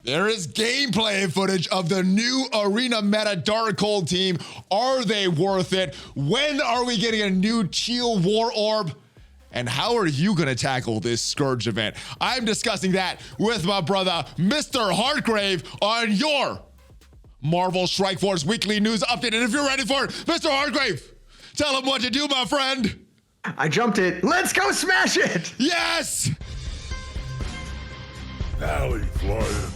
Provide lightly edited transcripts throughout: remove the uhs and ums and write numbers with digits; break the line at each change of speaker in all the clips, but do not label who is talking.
There is gameplay footage of the new Arena Meta Darkhold team. Are they worth it? When are we getting a new Teal War Orb? And how are you going to tackle this Scourge event? I'm discussing that with my brother, MrHartgrave, on your Marvel Strike Force Weekly News Update. And if you're ready for it, MrHartgrave, tell him what to do, my friend.
I jumped it. Let's go smash it.
Yes.
ValleyFlyin.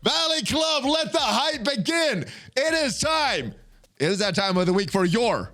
Valley Club, let the hype begin. It is time. It is that time of the week for your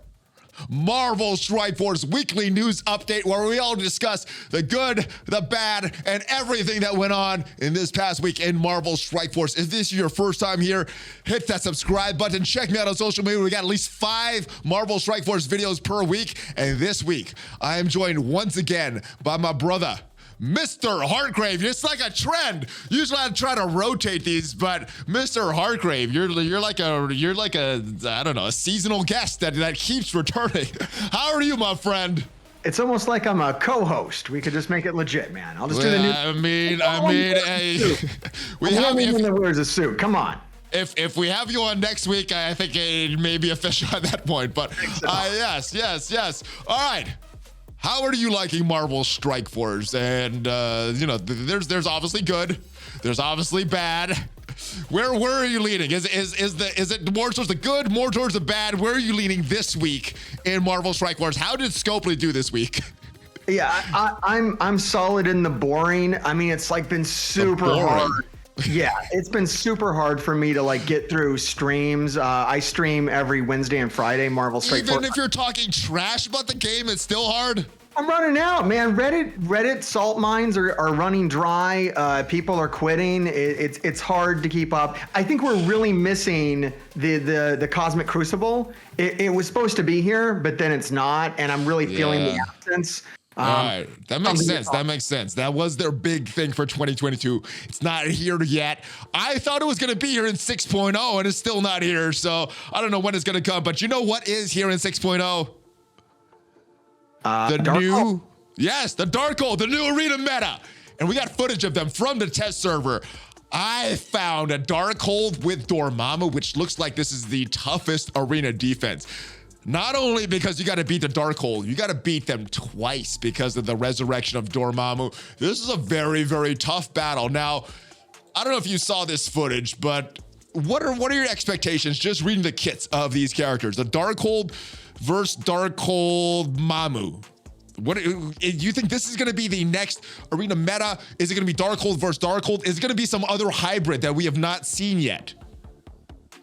Marvel Strike Force Weekly News Update, where we all discuss the good, the bad, and everything that went on in this past week in Marvel Strike Force. If this is your first time here, hit that subscribe button. Check me out on social media. We got at least 5 Marvel Strike Force videos per week. And this week, I am joined once again by my brother, MrHartgrave. It's like a trend. Usually I try to rotate these, but MrHartgrave, you're like a I don't know, a seasonal guest that keeps returning. How are you, my friend?
It's almost like I'm a co-host. We could just make it legit, man. I'll just do the new.
I mean, hey, we
have even that wears a suit. Come on.
If we have you on next week, I think it may be official at that point. But yes. All right. How are you liking Marvel Strike Force? And there's obviously good, there's obviously bad. Where are you leaning? Is it more towards the good, more towards the bad? Where are you leaning this week in Marvel Strike Force? How did Scopely do this week?
Yeah, I'm solid in the boring. I mean, it's like been super hard. Yeah, it's been super hard for me to like get through streams. I stream every Wednesday and Friday, Marvel Strike Force.
Even if you're talking trash about the game, it's still hard.
I'm running out, man. Reddit salt mines are running dry. People are quitting. It's hard to keep up. I think we're really missing the Cosmic Crucible. It was supposed to be here, but then it's not, and I'm really feeling the absence.
All right, that makes sense. That was their big thing for 2022. It's not here yet. I thought it was going to be here in 6.0, and it's still not here. So I don't know when it's going to come. But you know what is here in 6.0? The Darkhold, the new arena meta. And we got footage of them from the test server. I found a Darkhold with Dormammu, which looks like this is the toughest arena defense. Not only because you got to beat the Darkhold, you got to beat them twice because of the resurrection of Dormammu. This is a very, very tough battle. Now, I don't know if you saw this footage, but what are your expectations just reading the kits of these characters? The Darkhold versus Darkhold Mamu. What do you think this is going to be the next arena meta? Is it going to be Darkhold versus Darkhold? Is it going to be some other hybrid that we have not seen yet?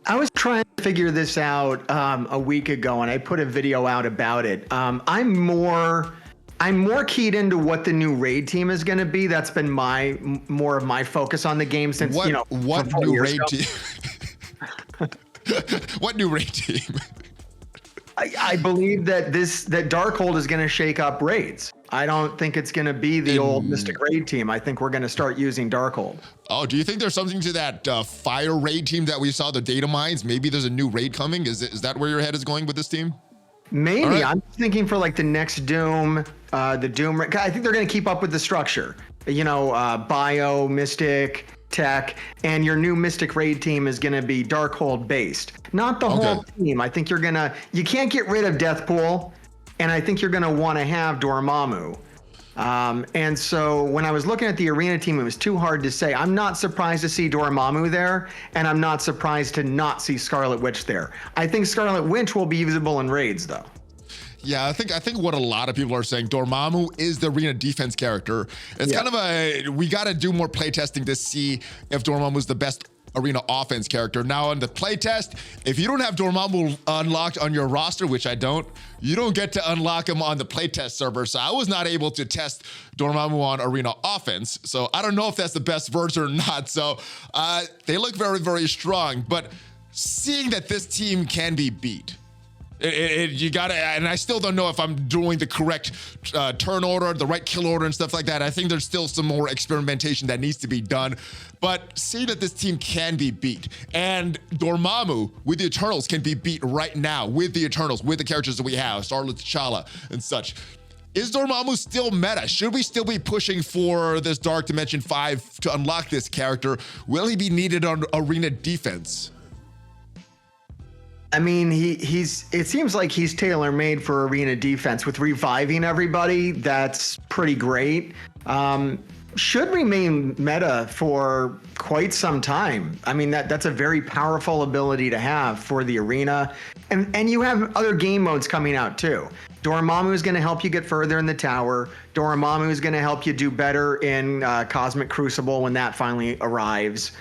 I was trying to figure this out a week ago, and I put a video out about it. I'm more keyed into what the new raid team is going to be. That's been more of my focus on the game since
what new raid team? What new raid team?
I believe that Darkhold is going to shake up raids. I don't think it's going to be the old Mystic Raid team. I think we're going to start using Darkhold.
Oh, do you think there's something to that fire raid team that we saw, the data mines? Maybe there's a new raid coming. Is that where your head is going with this team?
Maybe. Right. I'm thinking for like the next Doom, the Doom. I think they're going to keep up with the structure. Bio, Mystic, Tech, and your new Mystic Raid team is going to be Darkhold based. Not the whole team. I think you can't get rid of Deathpool. And I think you're going to want to have Dormammu. And so when I was looking at the arena team, it was too hard to say. I'm not surprised to see Dormammu there, and I'm not surprised to not see Scarlet Witch there. I think Scarlet Witch will be usable in raids, though.
Yeah, I think what a lot of people are saying, Dormammu is the arena defense character. It's kind of we got to do more playtesting to see if Dormammu is the best arena offense character. Now in the playtest, if you don't have Dormammu unlocked on your roster, which I don't, you don't get to unlock him on the playtest server. So I was not able to test Dormammu on arena offense. So I don't know if that's the best version or not. So they look very, very strong. But seeing that this team can be beat, You gotta, and I still don't know if I'm doing the correct turn order, the right kill order, and stuff like that. I think there's still some more experimentation that needs to be done. But see that this team can be beat, and Dormammu with the Eternals can be beat right now with the Eternals, with the characters that we have, Scarlet T'Challa and such. Is Dormammu still meta? Should we still be pushing for this Dark Dimension 5 to unlock this character? Will he be needed on arena defense?
I mean, it seems like he's tailor-made for arena defense with reviving everybody. That's pretty great. Should remain meta for quite some time. I mean, that's a very powerful ability to have for the arena. And you have other game modes coming out too. Dormammu is going to help you get further in the tower. Dormammu is going to help you do better in Cosmic Crucible when that finally arrives.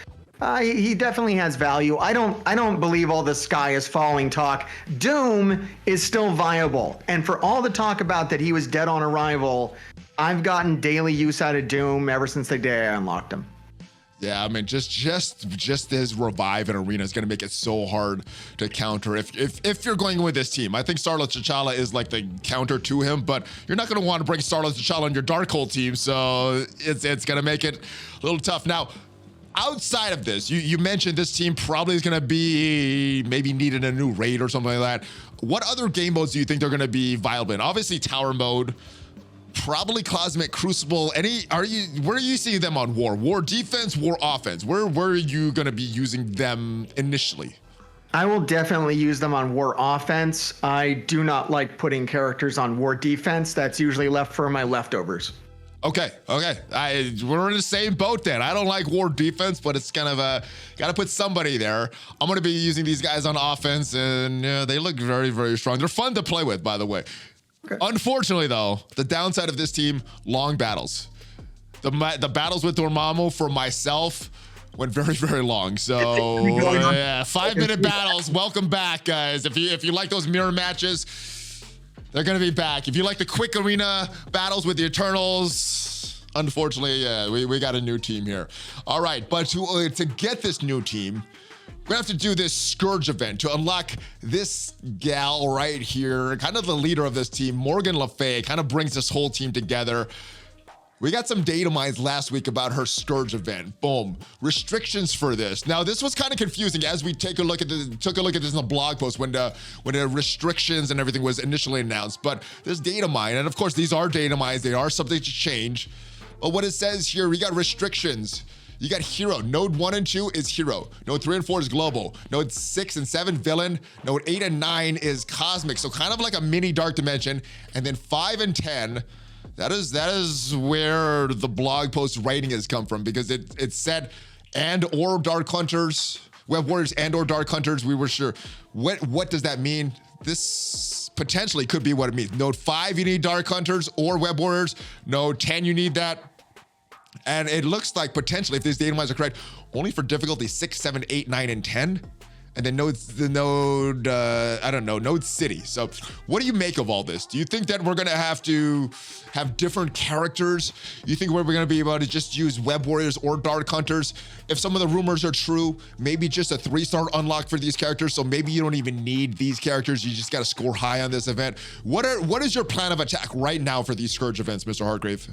He definitely has value. I don't believe all the sky is falling talk. Doom is still viable. And for all the talk about that he was dead on arrival, I've gotten daily use out of Doom ever since the day I unlocked him.
Yeah, I mean, just his revive in arena is going to make it so hard to counter if you're going with this team. I think Scarlet T'Challa is like the counter to him, but you're not going to want to bring Scarlet T'Challa on your Darkhold team, so it's going to make it a little tough. Now, outside of this, you mentioned this team probably is going to be maybe needing a new raid or something like that. What other game modes do you think they're going to be viable in? Obviously, Tower mode. Probably Cosmic Crucible. Where are you seeing them on War? War defense, War offense? Where are you going to be using them initially?
I will definitely use them on War offense. I do not like putting characters on War defense. That's usually left for my leftovers.
Okay. We're in the same boat then. I don't like War defense, but it's kind of got to put somebody there. I'm going to be using these guys on offense, and they look very, very strong. They're fun to play with, by the way. Okay. Unfortunately, though, the downside of this team, long battles. The battles with Dormammu for myself went very, very long. So, yeah, 5-minute battles. Welcome back, guys. If you like those mirror matches, they're going to be back. If you like the quick arena battles with the Eternals, unfortunately, yeah, we got a new team here. All right, but to get this new team, we're gonna have to do this Scourge event to unlock this gal right here, kind of the leader of this team, Morgan Le Fay, kind of brings this whole team together. We got some data mines last week about her Scourge event. Boom. Restrictions for this. Now, this was kind of confusing as we took a look at this in the blog post when the restrictions and everything was initially announced. But this data mine, and of course, these are data mines. They are subject to change. But what it says here, we got restrictions. You got hero. Node 1 and 2 is hero. Node 3 and 4 is global. Node 6 and 7, villain. Node 8 and 9 is cosmic. So kind of like a mini dark dimension. And then 5 and 10, that is where the blog post writing has come from, because it said and or dark hunters, web warriors and or dark hunters. We were sure. What does that mean? This potentially could be what it means. Node 5, you need dark hunters or web warriors. Node 10, you need that. And it looks like potentially, if these data mines are correct, only for difficulty 6, 7, 8, 9, and 10. And then node city. So what do you make of all this? Do you think that we're going to have different characters? You think we're going to be able to just use web warriors or dark hunters? If some of the rumors are true, maybe just a 3-star unlock for these characters. So maybe you don't even need these characters. You just got to score high on this event. What is your plan of attack right now for these Scourge events, MrHartgrave?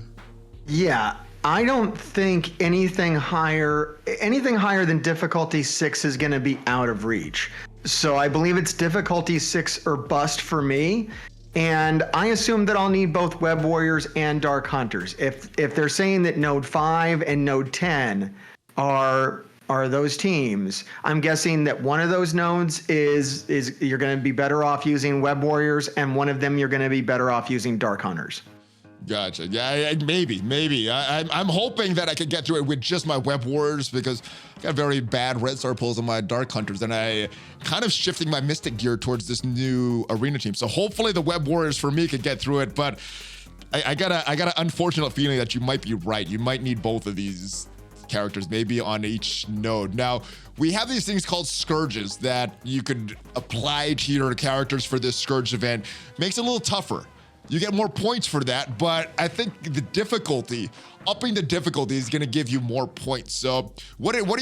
Yeah. I don't think anything higher than difficulty 6 is going to be out of reach. So I believe it's difficulty 6 or bust for me. And I assume that I'll need both web warriors and dark hunters. If they're saying that node 5 and node 10 are those teams, I'm guessing that one of those nodes is you're going to be better off using web warriors, and one of them you're going to be better off using dark hunters.
Gotcha. Yeah, maybe. I'm hoping that I could get through it with just my web warriors, because I got very bad red star pulls on my dark hunters, and I kind of shifting my mystic gear towards this new arena team. So hopefully the web warriors for me could get through it, but I got an unfortunate feeling that you might be right. You might need both of these characters, maybe on each node. Now, we have these things called Scourges that you could apply to your characters for this Scourge event. Makes it a little tougher. You get more points for that, but I think upping the difficulty is going to give you more points. So what are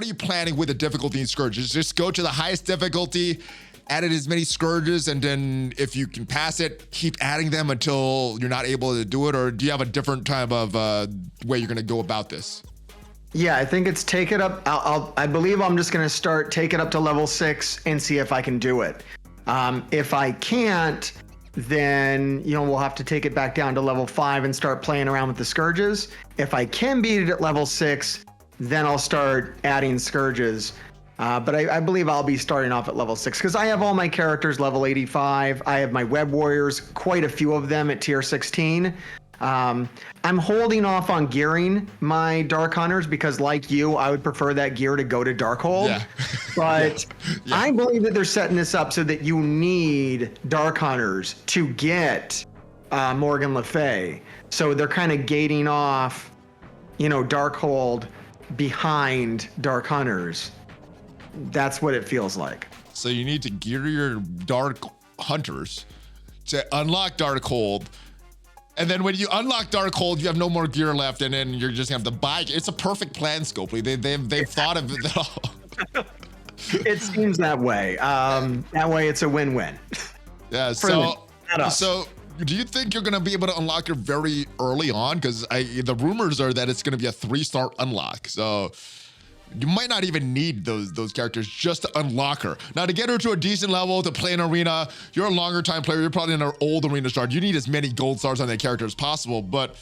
you planning with the difficulty in Scourge? Is just go to the highest difficulty added as many Scourges, and then if you can pass it, keep adding them until you're not able to do it? Or do you have a different type of way you're going to go about this?
Yeah, I think it's take it up. I believe I'm just going to take it up to level 6 and see if I can do it. If I can't, then, we'll have to take it back down to level 5 and start playing around with the Scourges. If I can beat it at level 6, then I'll start adding Scourges. But I believe I'll be starting off at level 6 because I have all my characters level 85. I have my Web Warriors, quite a few of them at tier 16. I'm holding off on gearing my Dark Hunters because, like you, I would prefer that gear to go to Darkhold. Yeah. But yeah. I believe that they're setting this up so that you need Dark Hunters to get Morgan Le Fay. So they're kind of gating off, Darkhold behind Dark Hunters. That's what it feels like.
So you need to gear your Dark Hunters to unlock Darkhold. And then when you unlock Darkhold, you have no more gear left, and then you're just gonna have to buy. It's a perfect plan, Scopely. They've thought of it all.
It seems that way. That way, it's a win-win.
Yeah. So do you think you're gonna be able to unlock it very early on? Because the rumors are that it's gonna be a 3-star unlock. So you might not even need those characters just to unlock her. Now, to get her to a decent level, to play an arena, you're a longer time player, you're probably in an old arena star. You need as many gold stars on that character as possible, but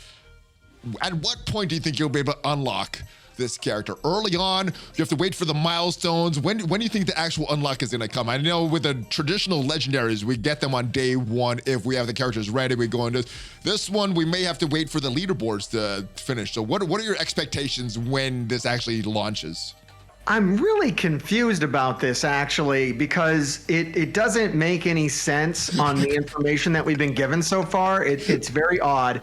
at what point do you think you'll be able to unlock this character? Early on, you have to wait for the milestones. When do you think the actual unlock is gonna come? I know with the traditional legendaries, we get them on day 1. If we have the characters ready, we go into this one. We may have to wait for the leaderboards to finish. So what are your expectations when this actually launches?
I'm really confused about this, actually, because it doesn't make any sense on the information that we've been given so far. It's very odd.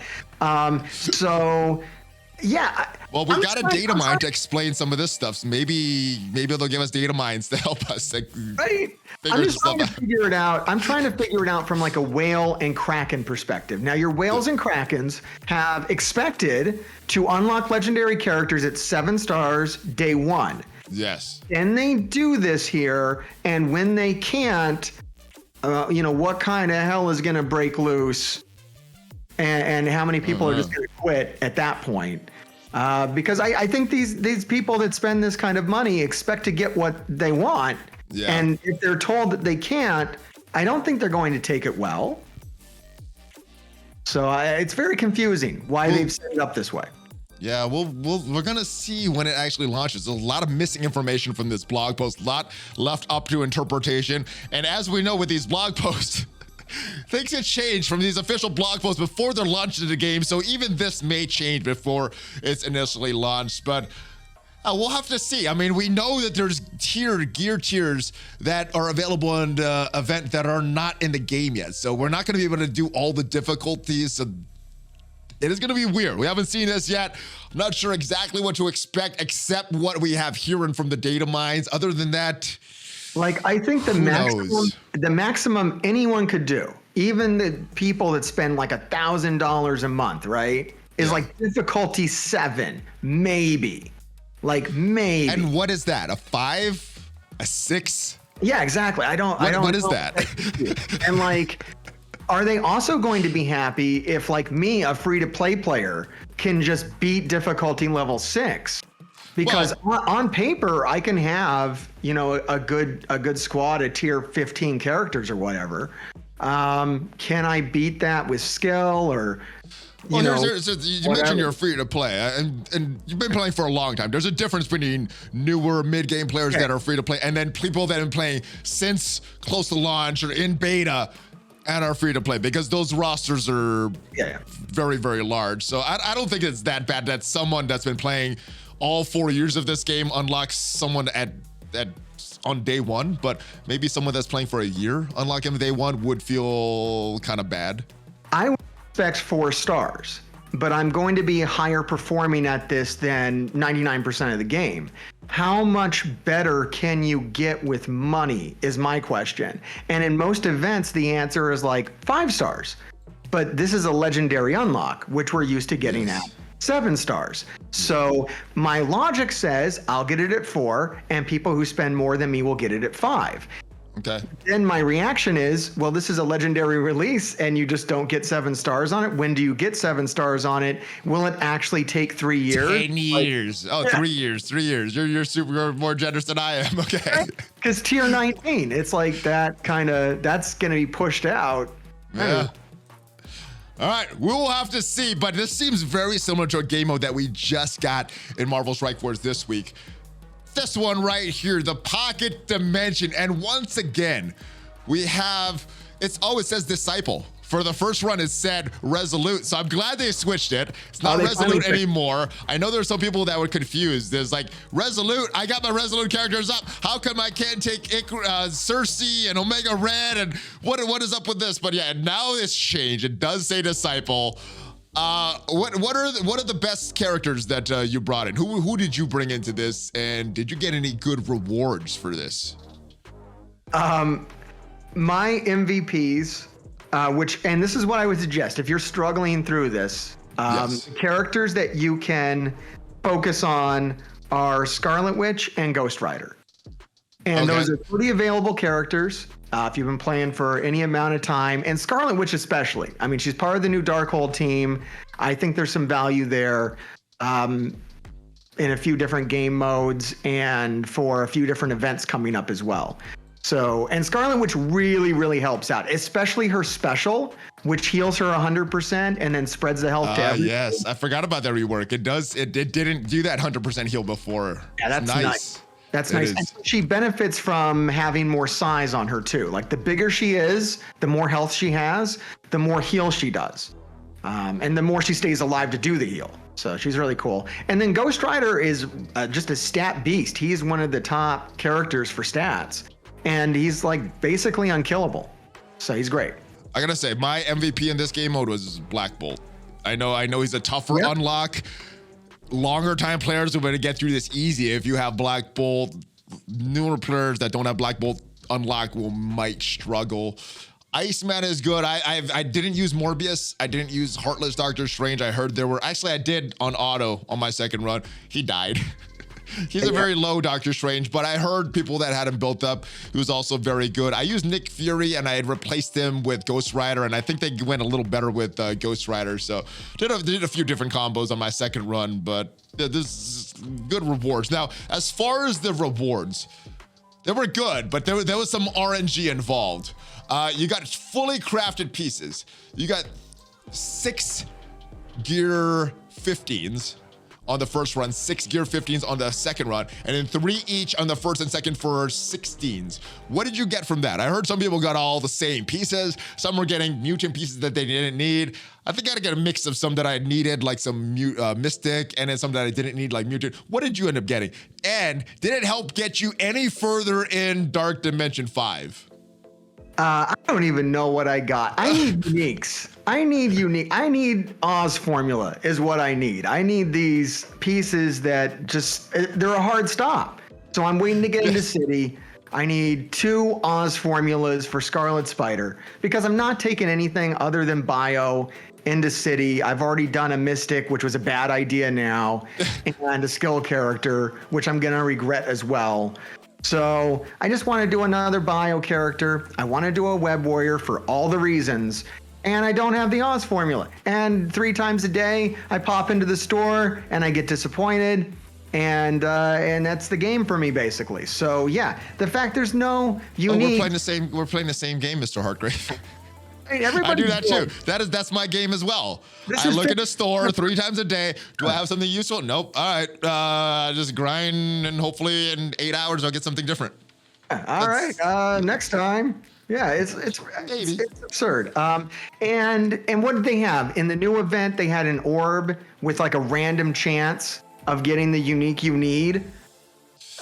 Yeah.
Well, we got a data mine to explain some of this stuff. So maybe they'll give us data mines to help us.
Right. I'm just trying to figure it out. I'm trying to figure it out from like a whale and kraken perspective. Now, your whales and krakens have expected to unlock legendary characters at 7 stars day 1.
Yes.
And they do this here, and when they can't, what kind of hell is going to break loose? And how many people are just going to quit at that point? Because I think these people that spend this kind of money expect to get what they want. Yeah. And if they're told that they can't, I don't think they're going to take it well. So it's very confusing why they've set it up this way.
Yeah, we're gonna see when it actually launches. There's a lot of missing information from this blog post, a lot left up to interpretation. And as we know with these blog posts, things have changed from these official blog posts before they're launched into the game. So even this may change before it's initially launched, but we'll have to see. I mean, we know that there's gear tiers that are available in the event that are not in the game yet. So we're not gonna be able to do all the difficulties. So it is going to be weird. We haven't seen this yet. I'm not sure exactly what to expect, except what we have hearing from the data mines. Other than that,
I think the maximum anyone could do, even the people that spend $1,000 a month, right, is difficulty 7, maybe. Maybe.
And what is that? A 5? A 6?
Yeah, exactly.
What is that?
And are they also going to be happy if, like me, a free-to-play player, can just beat difficulty level 6? Because on paper, I can have, a good squad of tier 15 characters or whatever. Can I beat that with skill or? You
mentioned you're free to play, and you've been playing for a long time. There's a difference between newer mid-game players that are free to play, and then people that have been playing since close to launch or in beta and are free to play, because those rosters are very, very large. So I don't think it's that bad that someone that's been playing all 4 years of this game unlocks someone on day 1, but maybe someone that's playing for a year unlocking day 1 would feel kind of bad.
I would expect 4 stars, but I'm going to be higher performing at this than 99% of the game. How much better can you get with money is my question. And in most events, the answer is 5 stars. But this is a legendary unlock, which we're used to getting at 7 stars. So my logic says I'll get it at 4, and people who spend more than me will get it at 5.
Okay.
Then my reaction is, well, this is a legendary release and you just don't get 7 stars on it. When do you get 7 stars on it? Will it actually take 3 years?
10 years. Like, 3 years. 3 years. You're more generous than I am. Okay.
Because tier 19, it's like that's going to be pushed out.
Yeah. All right, we will have to see, but this seems very similar to a game mode that we just got in Marvel Strike Force this week. This one right here, the Pocket Dimension. And once again, we have, it says Disciple. For the first run, it said Resolute. So I'm glad they switched it. It's not Resolute anymore. I know there's some people that were confused. There's like, Resolute, I got my Resolute characters up. How come I can't take Cersei and Omega Red? And what is up with this? But yeah, now it's changed. It does say Disciple. What are the best characters that you brought in? Who did you bring into this, and did you get any good rewards for this?
My MVPs, and this is what I would suggest if you're struggling through this.
Yes.
Characters that you can focus on are Scarlet Witch and Ghost Rider, and those are pretty available characters. If you've been playing for any amount of time, and Scarlet Witch especially. I mean, she's part of the new Darkhold team. I think there's some value there in a few different game modes and for a few different events coming up as well. So, and Scarlet Witch really, really helps out, especially her special, which heals her 100% and then spreads the health to everyone.
Yes, I forgot about that rework. It didn't do that 100% heal before.
Yeah, that's nice. That's nice. And she benefits from having more size on her too. Like the bigger she is, the more health she has, the more heal she does. And the more she stays alive to do the heal. So she's really cool. And then Ghost Rider is just a stat beast. He's one of the top characters for stats. And he's like basically unkillable. So he's great.
I gotta say, my MVP in this game mode was Black Bolt. I know he's a tougher unlock. Longer time players are going to get through this easy if you have Black Bolt. Newer players that don't have Black Bolt unlocked might struggle. Iceman is good. I didn't use Morbius. I didn't use Heartless Doctor Strange. I heard I did on auto on my second run. He died. He's a very low Doctor Strange, but I heard people that had him built up. He was also very good. I used Nick Fury and I had replaced him with Ghost Rider, and I think they went a little better with Ghost Rider. So did a few different combos on my second run, but this is good rewards. Now, as far as the rewards, they were good, but there was some RNG involved. You got fully crafted pieces. You got 6 gear 15s on the first run, 6 gear 15s on the second run, and then 3 each on the first and second for 16s. What did you get from that? I heard some people got all the same pieces. Some were getting mutant pieces that they didn't need. I think I had to get a mix of some that I needed, like some Mystic, and then some that I didn't need, like Mutant. What did you end up getting? And did it help get you any further in Dark Dimension 5?
I don't even know what I got. I need uniques. I need Oz formula is what I need. I need these pieces that they're a hard stop. So I'm waiting to get into City. I need 2 Oz formulas for Scarlet Spider because I'm not taking anything other than Bio into City. I've already done a Mystic, which was a bad idea now, and a skill character, which I'm going to regret as well. So I just want to do another Bio character. I want to do a Web Warrior for all the reasons. And I don't have the Oz formula. And 3 times a day, I pop into the store and I get disappointed. And that's the game for me, basically. So yeah, the fact there's no unique.
We're playing the same game, MrHartgrave.
I
do that too. That's my game as well. I look at the store 3 times a day. Do I have something useful? Nope. All right. Just grind and hopefully in 8 hours I'll get something different.
All right. Next time. Yeah, it's absurd. And what did they have in the new event? They had an orb with like a random chance of getting the unique you need.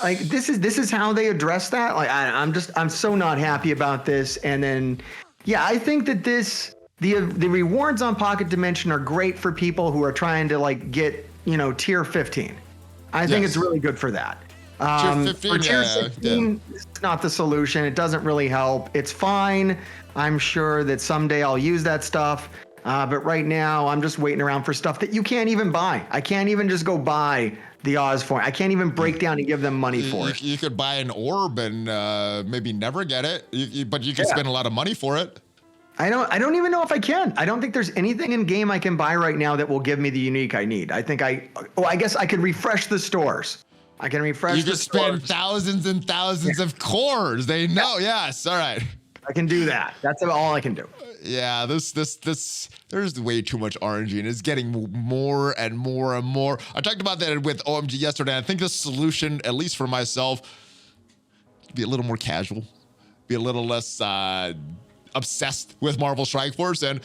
Like this is how they address that. Like I'm so not happy about this. And then. Yeah, I think that the rewards on Pocket Dimension are great for people who are trying to like get, tier 15. I think it's really good for that.
Tier 15,
for tier 16, it's not the solution. It doesn't really help. It's fine. I'm sure that someday I'll use that stuff. But right now, I'm just waiting around for stuff that you can't even buy. I can't even just go buy the Oz for it. I can't even break down and give them money for it.
You could buy an orb and maybe never get it, but you can spend a lot of money for it.
I don't even know if I can. I don't think there's anything in game I can buy right now that will give me the unique I need. I guess I could refresh the stores. I can refresh.
You can spend thousands and thousands of cores. They know. Yes. All right.
I can do that. That's all I can do.
Yeah, this, there's way too much RNG and it's getting more and more and more. I talked about that with OMG yesterday. I think the solution, at least for myself, be a little more casual, be a little less obsessed with Marvel Strike Force and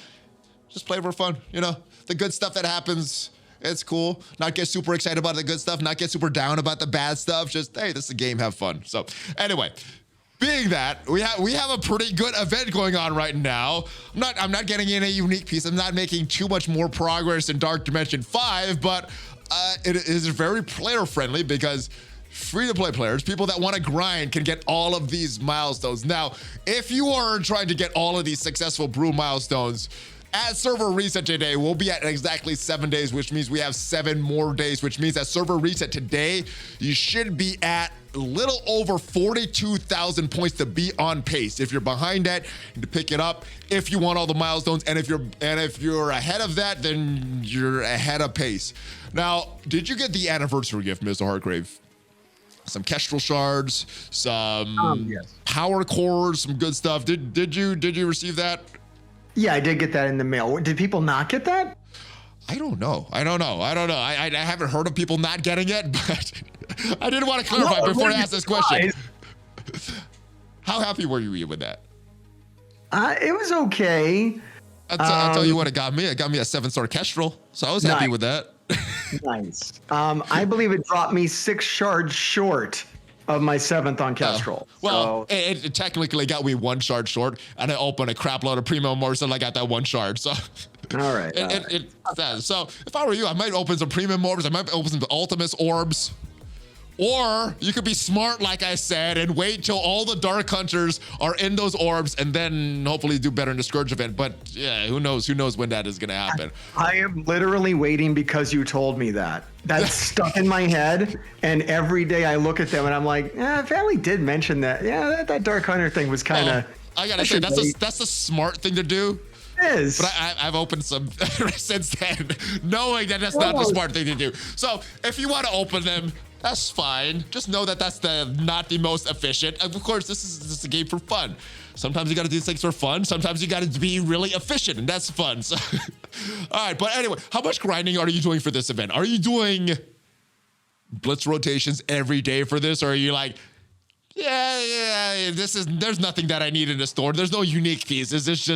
just play for fun. You know, the good stuff that happens, it's cool. Not get super excited about the good stuff, not get super down about the bad stuff. Just, hey, this is a game, have fun. So anyway, being that, we have a pretty good event going on right now. I'm not getting in a unique piece. I'm not making too much more progress in Dark Dimension 5, but it is very player friendly because free-to-play players, people that want to grind, can get all of these milestones. Now, if you are trying to get all of these successful brew milestones, at server reset today, we'll be at exactly 7 days, which means we have 7 more days, which means at server reset today, you should be at a little over 42,000 points to be on pace. If you're behind that, to pick it up. If you want all the milestones, and if you're ahead of that, then you're ahead of pace. Now, did you get the anniversary gift, MrHartgrave? Some Kestrel shards, some power cores, some good stuff. Did you receive that?
Yeah, I did get that in the mail. Did people not get that?
I don't know. I haven't heard of people not getting it, but I didn't want to clarify before I asked this question. How happy were you with that?
It was okay.
I'll tell you what it got me. It got me a 7-star Kestrel, so I was happy with that.
Nice. I believe it dropped me 6 shards short of my 7th on Kestrel.
Well, so it technically got me 1 shard short, and I opened a crap load of premium mores and I got that 1 shard. So,
all right.
So if I were you, I might open some premium orbs. I might open some Ultimus orbs. Or you could be smart, like I said, and wait till all the Dark Hunters are in those orbs and then hopefully do better in the Scourge event. But yeah, who knows? Who knows when that is going to happen?
I am literally waiting because you told me that. That's stuck in my head. And every day I look at them and I'm like, Valley did mention that. Yeah, that Dark Hunter thing was kind of...
I got to say, that's a smart thing to do.
It is.
But I've opened some since then, knowing that that's not the smart thing to do. So if you want to open them, that's fine. Just know that that's not the most efficient. Of course, this is a game for fun. Sometimes you got to do things for fun. Sometimes you got to be really efficient, and that's fun. So, all right. But anyway, how much grinding are you doing for this event? Are you doing blitz rotations every day for this, or are you like, there's nothing that I need in the store. There's no unique pieces. It's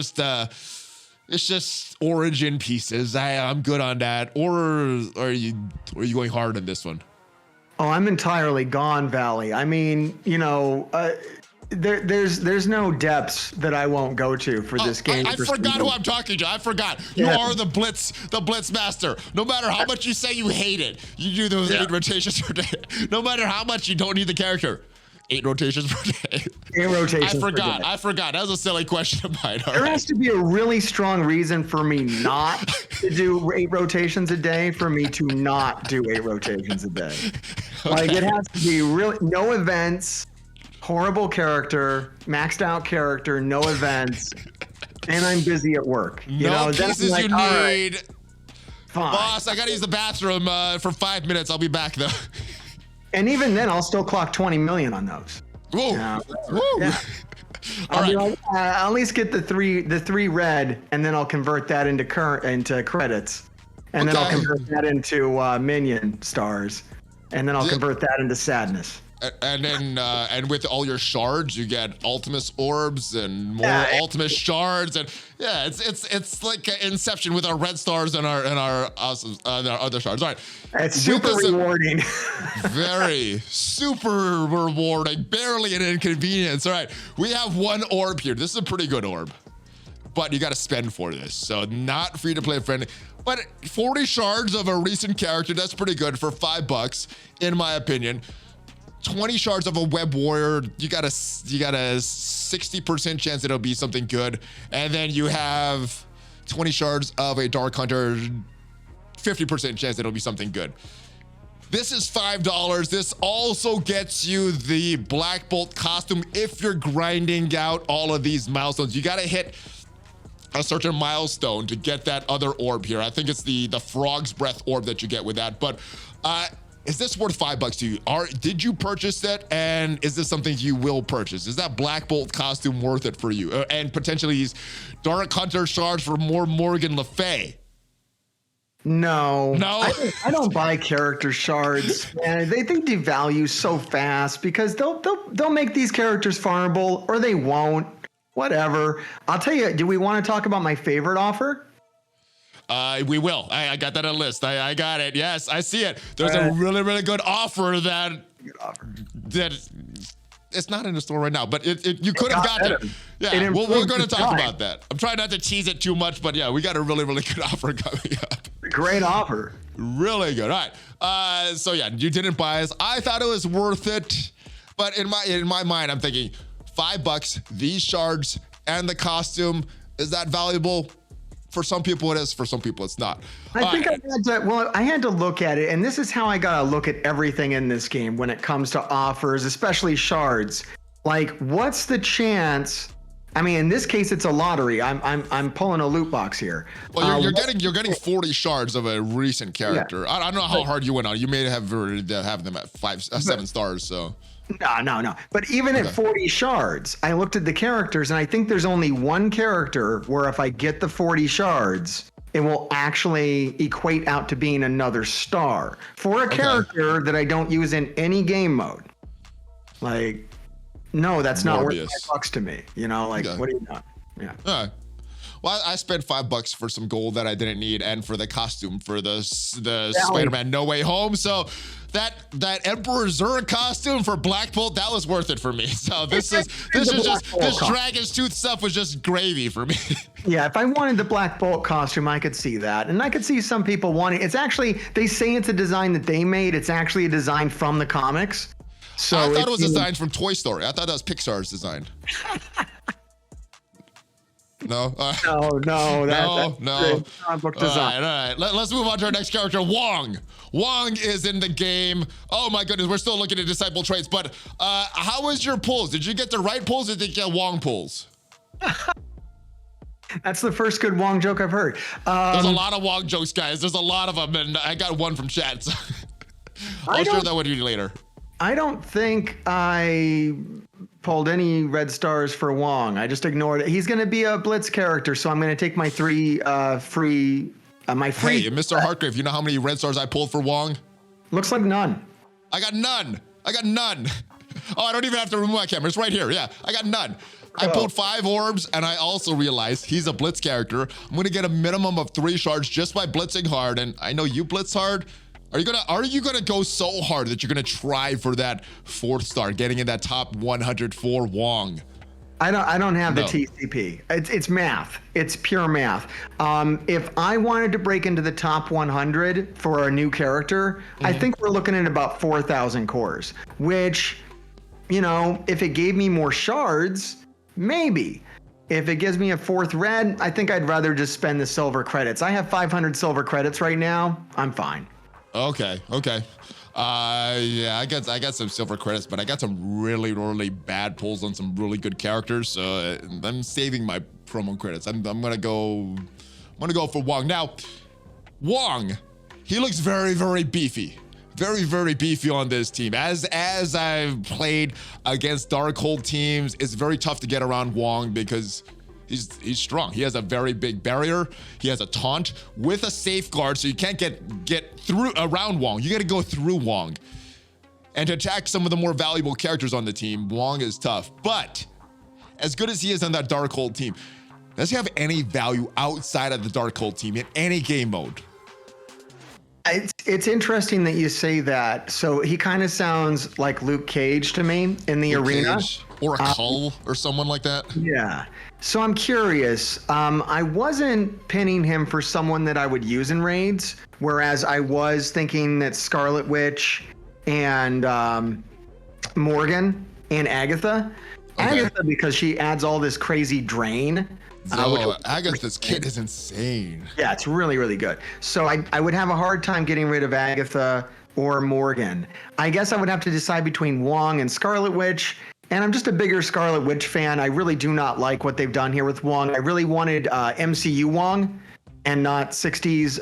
just origin pieces. I'm good on that. Or are you going hard on this one?
Oh, I'm entirely gone, Valley. I mean, there's no depths that I won't go to for this game.
I forgot who I'm talking to. I forgot. You are the Blitz master. No matter how much you say you hate it, you do those 8 rotations per day. No matter how much you don't need the character. 8 rotations per day.
8 rotations
I forgot. That was a silly question of mine.
There has to be a really strong reason for me not to do 8 rotations a day, for me to not do 8 rotations a day. Okay. Like, it has to be really no events, horrible character, maxed out character, no events, and I'm busy at work.
No pieces
like,
you need.
Right,
boss, I gotta use the bathroom for 5 minutes. I'll be back though.
And even then, I'll still clock 20 million on those.
Whoa! Woo!
Yeah. I'll at least get the three red, and then I'll convert that into credits, and then I'll convert that into minion stars, and then I'll convert that into sadness.
And then and with all your shards, you get Ultimus orbs and more Ultimus shards, and it's like Inception with our red stars and our other shards. All right,
it's super rewarding.
Very super rewarding. Barely an inconvenience. All right, we have 1 orb here. This is a pretty good orb, but you got to spend for this, so not free to play friendly. But 40 shards of a recent character, that's pretty good for $5, in my opinion. 20 shards of a web warrior, you got a 60% chance it'll be something good. And then you have 20 shards of a Dark Hunter, 50% chance it'll be something good. This is $5. This also gets you the Black Bolt costume if you're grinding out all of these milestones. You got to hit a certain milestone to get that other orb here. I think it's the Frog's Breath orb that you get with that. But is this worth $5 to you? Did you purchase it? And is this something you will purchase? Is that Black Bolt costume worth it for you? And potentially these Dark Hunter shards for more Morgan Le Fay?
No.
I
don't buy character shards, and they devalue so fast because they'll make these characters farmable or they won't. Whatever. I'll tell you. Do we want to talk about my favorite offer?
We will. I got that on a list. I got it. Yes, I see it. There's a really, really good offer that it's not in the store right now, but you could have got it. Yeah, we're going to talk about that. I'm trying not to tease it too much, but yeah, we got a really, really good offer coming up.
Great offer.
Really good. All right. So yeah, you didn't buy us. I thought it was worth it, but in my mind, I'm thinking $5. These shards and the costume, is that valuable? For some people it is, for some people it's not.
I had to look at it, and this is how I gotta look at everything in this game when it comes to offers, especially shards. Like, what's the chance? I mean, in this case, it's a lottery. I'm pulling a loot box here.
Well, you're getting 40 shards of a recent character. Yeah. I don't know how hard you went on. You may have them at 7 stars. So.
No. But even at 40 shards, I looked at the characters, and I think there's only one character where if I get the 40 shards, it will actually equate out to being another star for a character that I don't use in any game mode. Like, no, that's not worth $5 to me. You know, like, what do you know? Yeah.
All right. Well, I spent $5 for some gold that I didn't need, and for the costume for the Spider-Man No Way Home. So that Emperor Zurg costume for Black Bolt, that was worth it for me. So this Dragon's Tooth stuff was just gravy for me.
Yeah, if I wanted the Black Bolt costume, I could see that, and I could see some people wanting. It's actually, they say it's a design that they made. It's actually a design from the comics. So
I thought it was designed from Toy Story. I thought that was Pixar's design. No.
No.
Book design. All right. Let's move on to our next character, Wong. Wong is in the game. Oh my goodness, we're still looking at disciple traits. But how was your pulls? Did you get the right pulls, or did you get Wong pulls?
That's the first good Wong joke I've heard.
There's a lot of Wong jokes, guys. There's a lot of them, and I got one from chat. So I'll share that with you later.
I don't think I pulled any red stars for Wong. I just ignored it. He's going to be a Blitz character, so I'm going to take my free. Hey,
MrHartgrave, you know how many red stars I pulled for Wong?
Looks like none.
I got none. Oh, I don't even have to remove my camera. It's right here. Yeah, I got none. I pulled 5 orbs, and I also realized he's a Blitz character. I'm going to get a minimum of 3 shards just by blitzing hard, and I know you blitz hard. Are you gonna go so hard that you're gonna try for that 4th star, getting in that top 104 Wong?
I don't have the TCP. It's math. It's pure math. If I wanted to break into the top 100 for a new character, I think we're looking at about 4,000 cores. Which, you know, if it gave me more shards, maybe. If it gives me a 4th red, I think I'd rather just spend the silver credits. I have 500 silver credits right now. I'm fine.
Okay. Yeah, I got some silver credits, but I got some really, really bad pulls on some really good characters. So I'm saving my promo credits. I'm gonna go for Wong. Now, Wong, he looks very, very beefy. Very, very beefy on this team. As I've played against Darkhold teams, it's very tough to get around Wong because he's strong. He has a very big barrier. He has a taunt with a safeguard, so you can't get through around Wong. You got to go through Wong. And to attack some of the more valuable characters on the team, Wong is tough. But as good as he is on that Darkhold team, does he have any value outside of the Darkhold team in any game mode?
It's interesting that you say that. So he kind of sounds like Luke Cage to me in the arena.
Or a Cull or someone like that.
Yeah. So I'm curious. I wasn't pinning him for someone that I would use in raids, whereas I was thinking that Scarlet Witch and Morgan and Agatha. Okay. Agatha, because she adds all this crazy drain.
So Agatha's kit is insane.
Yeah, it's really, really good. So I would have a hard time getting rid of Agatha or Morgan. I guess I would have to decide between Wong and Scarlet Witch. And I'm just a bigger Scarlet Witch fan. I really do not like what they've done here with Wong. I really wanted MCU Wong and not 60s,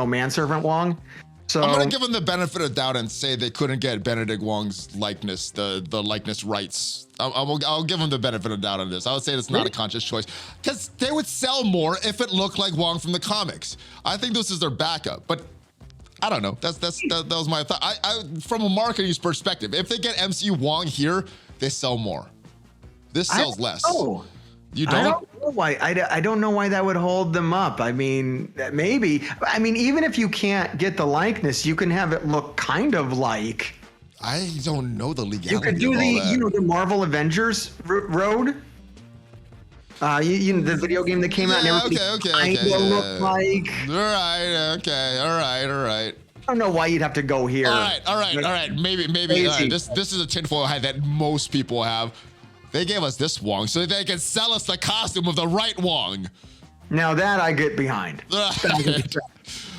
manservant Wong. So
I'm gonna give them the benefit of doubt and say they couldn't get Benedict Wong's likeness, the likeness rights. I'll give them the benefit of doubt on this. I would say it's not a conscious choice because they would sell more if it looked like Wong from the comics. I think this is their backup, but I don't know. That was my thought. I from a marketing perspective, if they get MCU Wong here, they sell more. This sells less. Oh, you don't?
I don't know why. I don't know why that would hold them up. I mean, maybe. I mean, even if you can't get the likeness, you can have it look kind of like.
I don't know the legality.
You could do the Marvel Avengers road. The video game that came out. And
Okay.
Look like.
All right. Okay. All right.
I don't know why you'd have to go here.
All right. Maybe. All right. This is a tinfoil hat that most people have. They gave us this Wong so they can sell us the costume of the right Wong.
Now that I get behind.
All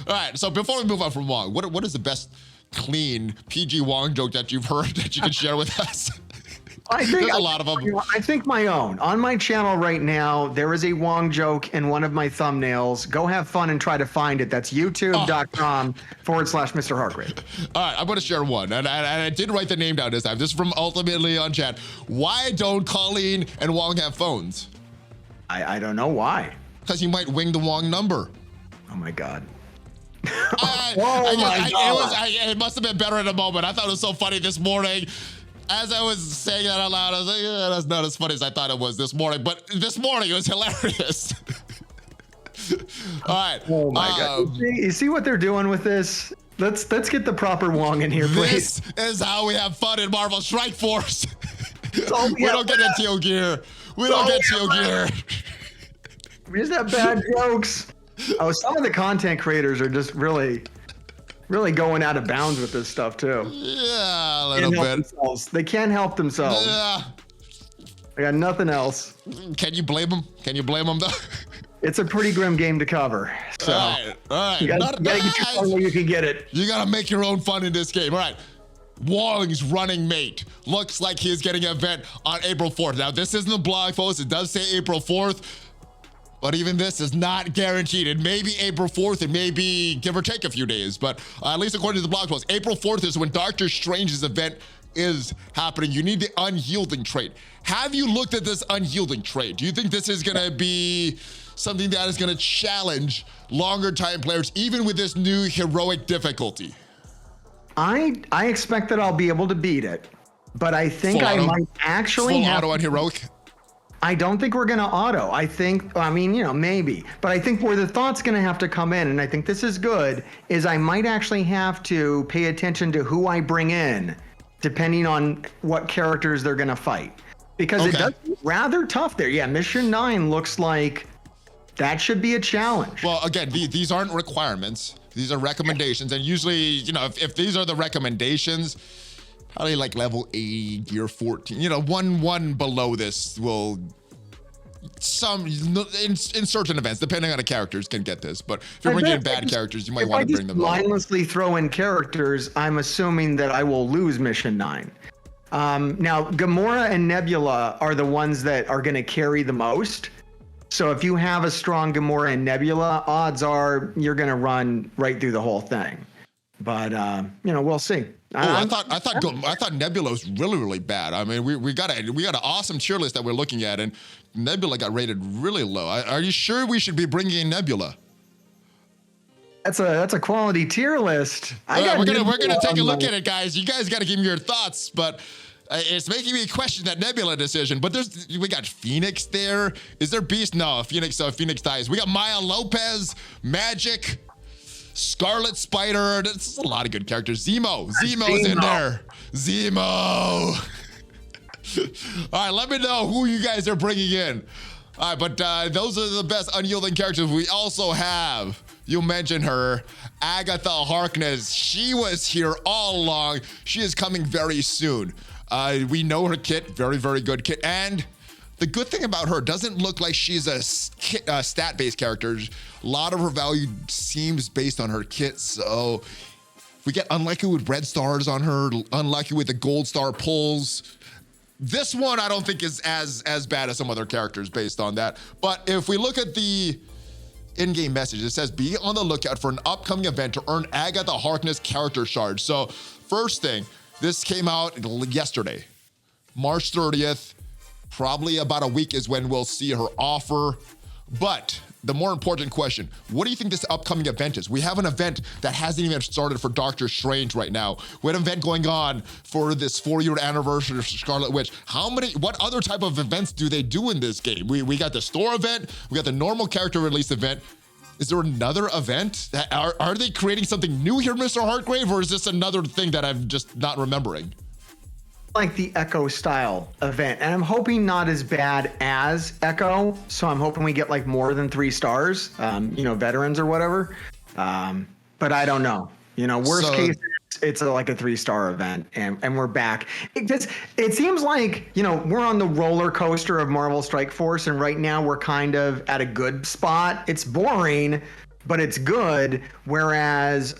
right. So before we move on from Wong, what is the best clean PG Wong joke that you've heard that you can share with us? There's a lot of them.
I think my own. On my channel right now, there is a Wong joke in one of my thumbnails. Go have fun and try to find it. That's youtube.com/MrHartgrave.
All right, I'm going to share one. And I did write the name down this time. This is from Ultimately on chat. Why don't Colleen and Wong have phones?
I don't know why.
Because you might wing the Wong number.
Oh, my God.
It must have been better in a moment. I thought it was so funny this morning. As I was saying that out loud, I was like, yeah, that's not as funny as I thought it was this morning. But this morning, it was hilarious. All right.
Oh, my God. You see what they're doing with this? Let's get the proper Wong in here, please.
This is how we have fun in Marvel Strike Force. We don't get a Teal Gear. We don't get Teal Gear.
We just have bad jokes. Oh, some of the content creators are just really going out of bounds with this stuff too.
Yeah, a little bit.
They can't help themselves.
Yeah.
I got nothing else.
Can you blame them? Though?
It's a pretty grim game to cover. So
all right.
You gotta get your fun where you can get it.
You gotta make your own fun in this game. All right. Wong's running mate looks like he's getting an event on April 4th. Now, this isn't a blog post. It does say April 4th. But even this is not guaranteed. It may be April 4th. It may be give or take a few days. But at least according to the blog post, April 4th is when Doctor Strange's event is happening. You need the Unyielding trait. Have you looked at this Unyielding trait? Do you think this is going to be something that is going to challenge longer time players, even with this new heroic difficulty?
I expect that I'll be able to beat it. But I think I might actually
full
have
auto on heroic.
I don't think we're going to auto. Maybe. But I think where the thought's going to have to come in, and I think this is good, is I might actually have to pay attention to who I bring in, depending on what characters they're going to fight. Because it does look rather tough there. Yeah, Mission 9 looks like that should be a challenge.
Well, again, these aren't requirements. These are recommendations. And usually, if these are the recommendations, probably like level 80, gear 14. One below this will in certain events, depending on the characters, can get this. But if you're bringing in bad characters, you might want to bring them.
If I just mindlessly throw in characters, I'm assuming that I will lose Mission 9. Now, Gamora and Nebula are the ones that are going to carry the most. So if you have a strong Gamora and Nebula, odds are you're going to run right through the whole thing. But we'll see.
I thought Nebula was really, really bad. I mean, we got an awesome tier list that we're looking at, and Nebula got rated really low. Are you sure we should be bringing in Nebula?
That's a quality tier list.
We're gonna take a look at it, guys. You guys got to give me your thoughts, but it's making me question that Nebula decision. But we got Phoenix there. Is there Beast? No, Phoenix dies. We got Maya Lopez, Magic, Scarlet Spider. That's a lot of good characters. Zemo's in there. Zemo. All right, let me know who you guys are bringing in. All right, but those are the best Unyielding characters. We also have, you mentioned her, Agatha Harkness. She was here all along. She is coming very soon. We know her kit, very, very good kit. And the good thing about her, doesn't look like she's a stat-based character. A lot of her value seems based on her kit. So we get unlucky with red stars on her, unlucky with the gold star pulls. This one I don't think is as bad as some other characters based on that. But if we look at the in-game message, it says be on the lookout for an upcoming event to earn Agatha Harkness character shards. So first thing, this came out yesterday, March 30th. Probably about a week is when we'll see her offer. But the more important question, what do you think this upcoming event is? We have an event that hasn't even started for Doctor Strange right now. We had an event going on for this 4-year anniversary of Scarlet Witch. What other type of events do they do in this game? We got the store event, we got the normal character release event. Is there another event? Are they creating something new here, MrHartgrave, or is this another thing that I'm just not remembering?
Like the Echo style event, and I'm hoping not as bad as Echo, so I'm hoping we get like more than 3 stars, veterans or whatever, but I don't know. Worst case, it's like a 3-star event, and we're back. It seems like we're on the roller coaster of Marvel Strike Force, and right now we're kind of at a good spot. It's boring, but it's good. Whereas,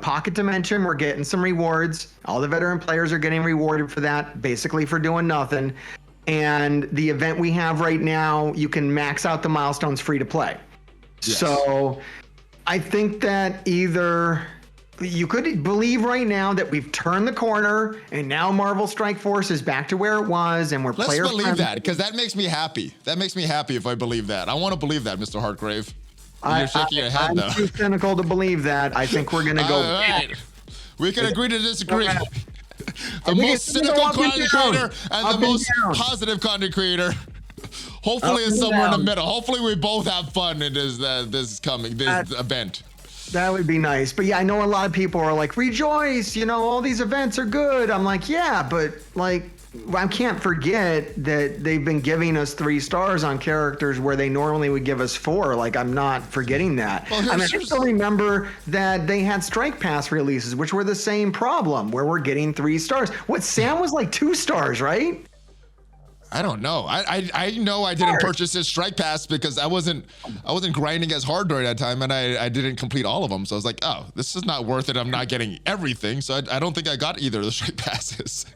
Pocket Dimension, we're getting some rewards. All the veteran players are getting rewarded for that, basically for doing nothing. And the event we have right now, you can max out the milestones free to play. Yes. So I think that either you could believe right now that we've turned the corner and now Marvel Strike Force is back to where it was and we're player friendly.
Let's believe that, because that makes me happy. That makes me happy if I believe that. I want to believe that, Mr.HartGrave. You're shaking your head, though.
I'm too cynical to believe that. I think we're going to go.
All right. We can agree to disagree. The most cynical content creator and the most positive content creator. Hopefully it's somewhere in the middle. Hopefully we both have fun in this event.
That would be nice. But yeah, I know a lot of people are like, rejoice, all these events are good. I'm like, yeah, but like, I can't forget that they've been giving us 3 stars on characters where they normally would give us 4. Like, I'm not forgetting that. Well, I still remember that they had Strike Pass releases, which were the same problem, where we're getting 3 stars. Sam was like 2 stars, right?
I don't know. I know I didn't purchase his Strike Pass because I wasn't grinding as hard during that time, and I didn't complete all of them. So I was like, oh, this is not worth it. I'm not getting everything. So I don't think I got either of the Strike Passes.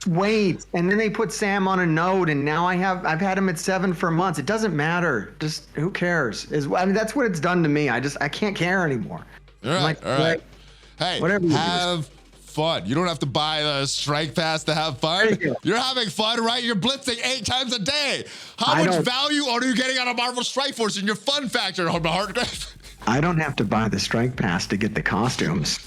Wait, and then they put Sam on a node, and now I've had him at 7 for months. It doesn't matter. Just who cares? That's what it's done to me. I can't care anymore.
All right, all right. Hey, whatever. Have fun. You don't have to buy the Strike Pass to have fun. You're having fun, right? You're blitzing 8 times a day. How much value are you getting out of Marvel Strike Force in your fun factor, MrHartgrave?
I don't have to buy the Strike Pass to get the costumes.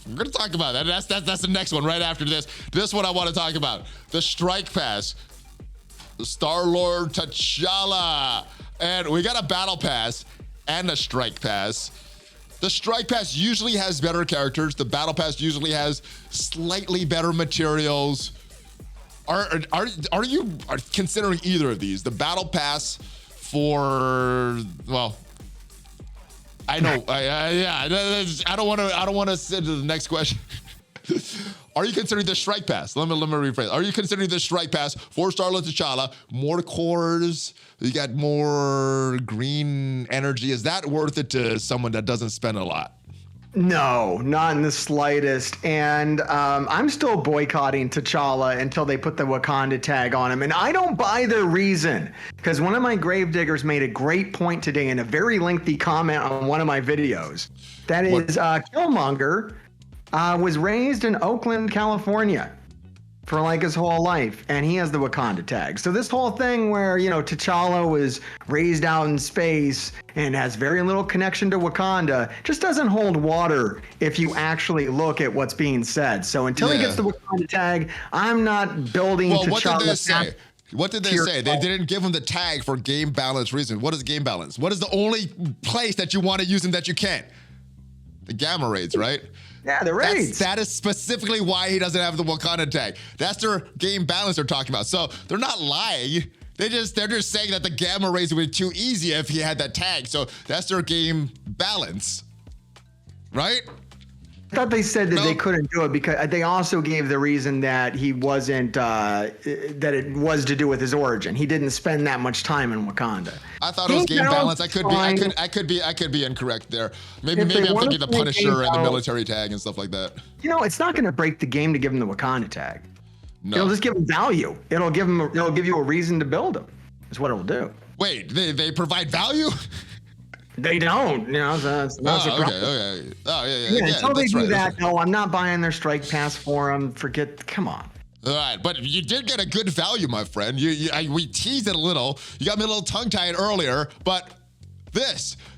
We're going to talk about that. That's the next one right after this. This one I want to talk about. The Strike Pass. The Star-Lord T'Challa. And we got a Battle Pass and a Strike Pass. The Strike Pass usually has better characters. The Battle Pass usually has slightly better materials. Are you considering either of these? The Battle Pass for, well, I know. I don't want to sit to the next question. Are you considering the Strike Pass? Let me rephrase. Are you considering the Strike Pass for Star-Lord T'Challa? More cores, you got more green energy. Is that worth it to someone that doesn't spend a lot?
No, not in the slightest. And I'm still boycotting T'Challa until they put the Wakanda tag on him. And I don't buy their reason, because one of my gravediggers made a great point today in a very lengthy comment on one of my videos. That is, Killmonger was raised in Oakland, California for like his whole life, and he has the Wakanda tag. So this whole thing where, T'Challa was raised out in space and has very little connection to Wakanda just doesn't hold water if you actually look at what's being said. So until he gets the Wakanda tag, I'm not building T'Challa.
What did they say? What did they say? They didn't give him the tag for game balance reasons. What is game balance? What is the only place that you want to use him that you can't? The gamma raids, right?
Yeah, the raids.
That is specifically why he doesn't have the Wakanda tag. That's their game balance they're talking about. So they're not lying. They're just saying that the gamma raids would be too easy if he had that tag. So that's their game balance, right?
I thought they said that they couldn't do it because they also gave the reason that he wasn't that it was to do with his origin. He didn't spend that much time in Wakanda.
I thought it was game balance. I could be incorrect there. Maybe I'm thinking the Punisher and the military tag and stuff like that.
It's not going to break the game to give him the Wakanda tag.
No.
It'll just give him value. It'll give you a reason to build him. Is what it'll do.
Wait, they provide value?
They don't. That's
okay. Oh, yeah.
Until they do that, no, I'm not buying their strike pass for them. Come on.
All right, but you did get a good value, my friend. We teased it a little. You got me a little tongue-tied earlier, but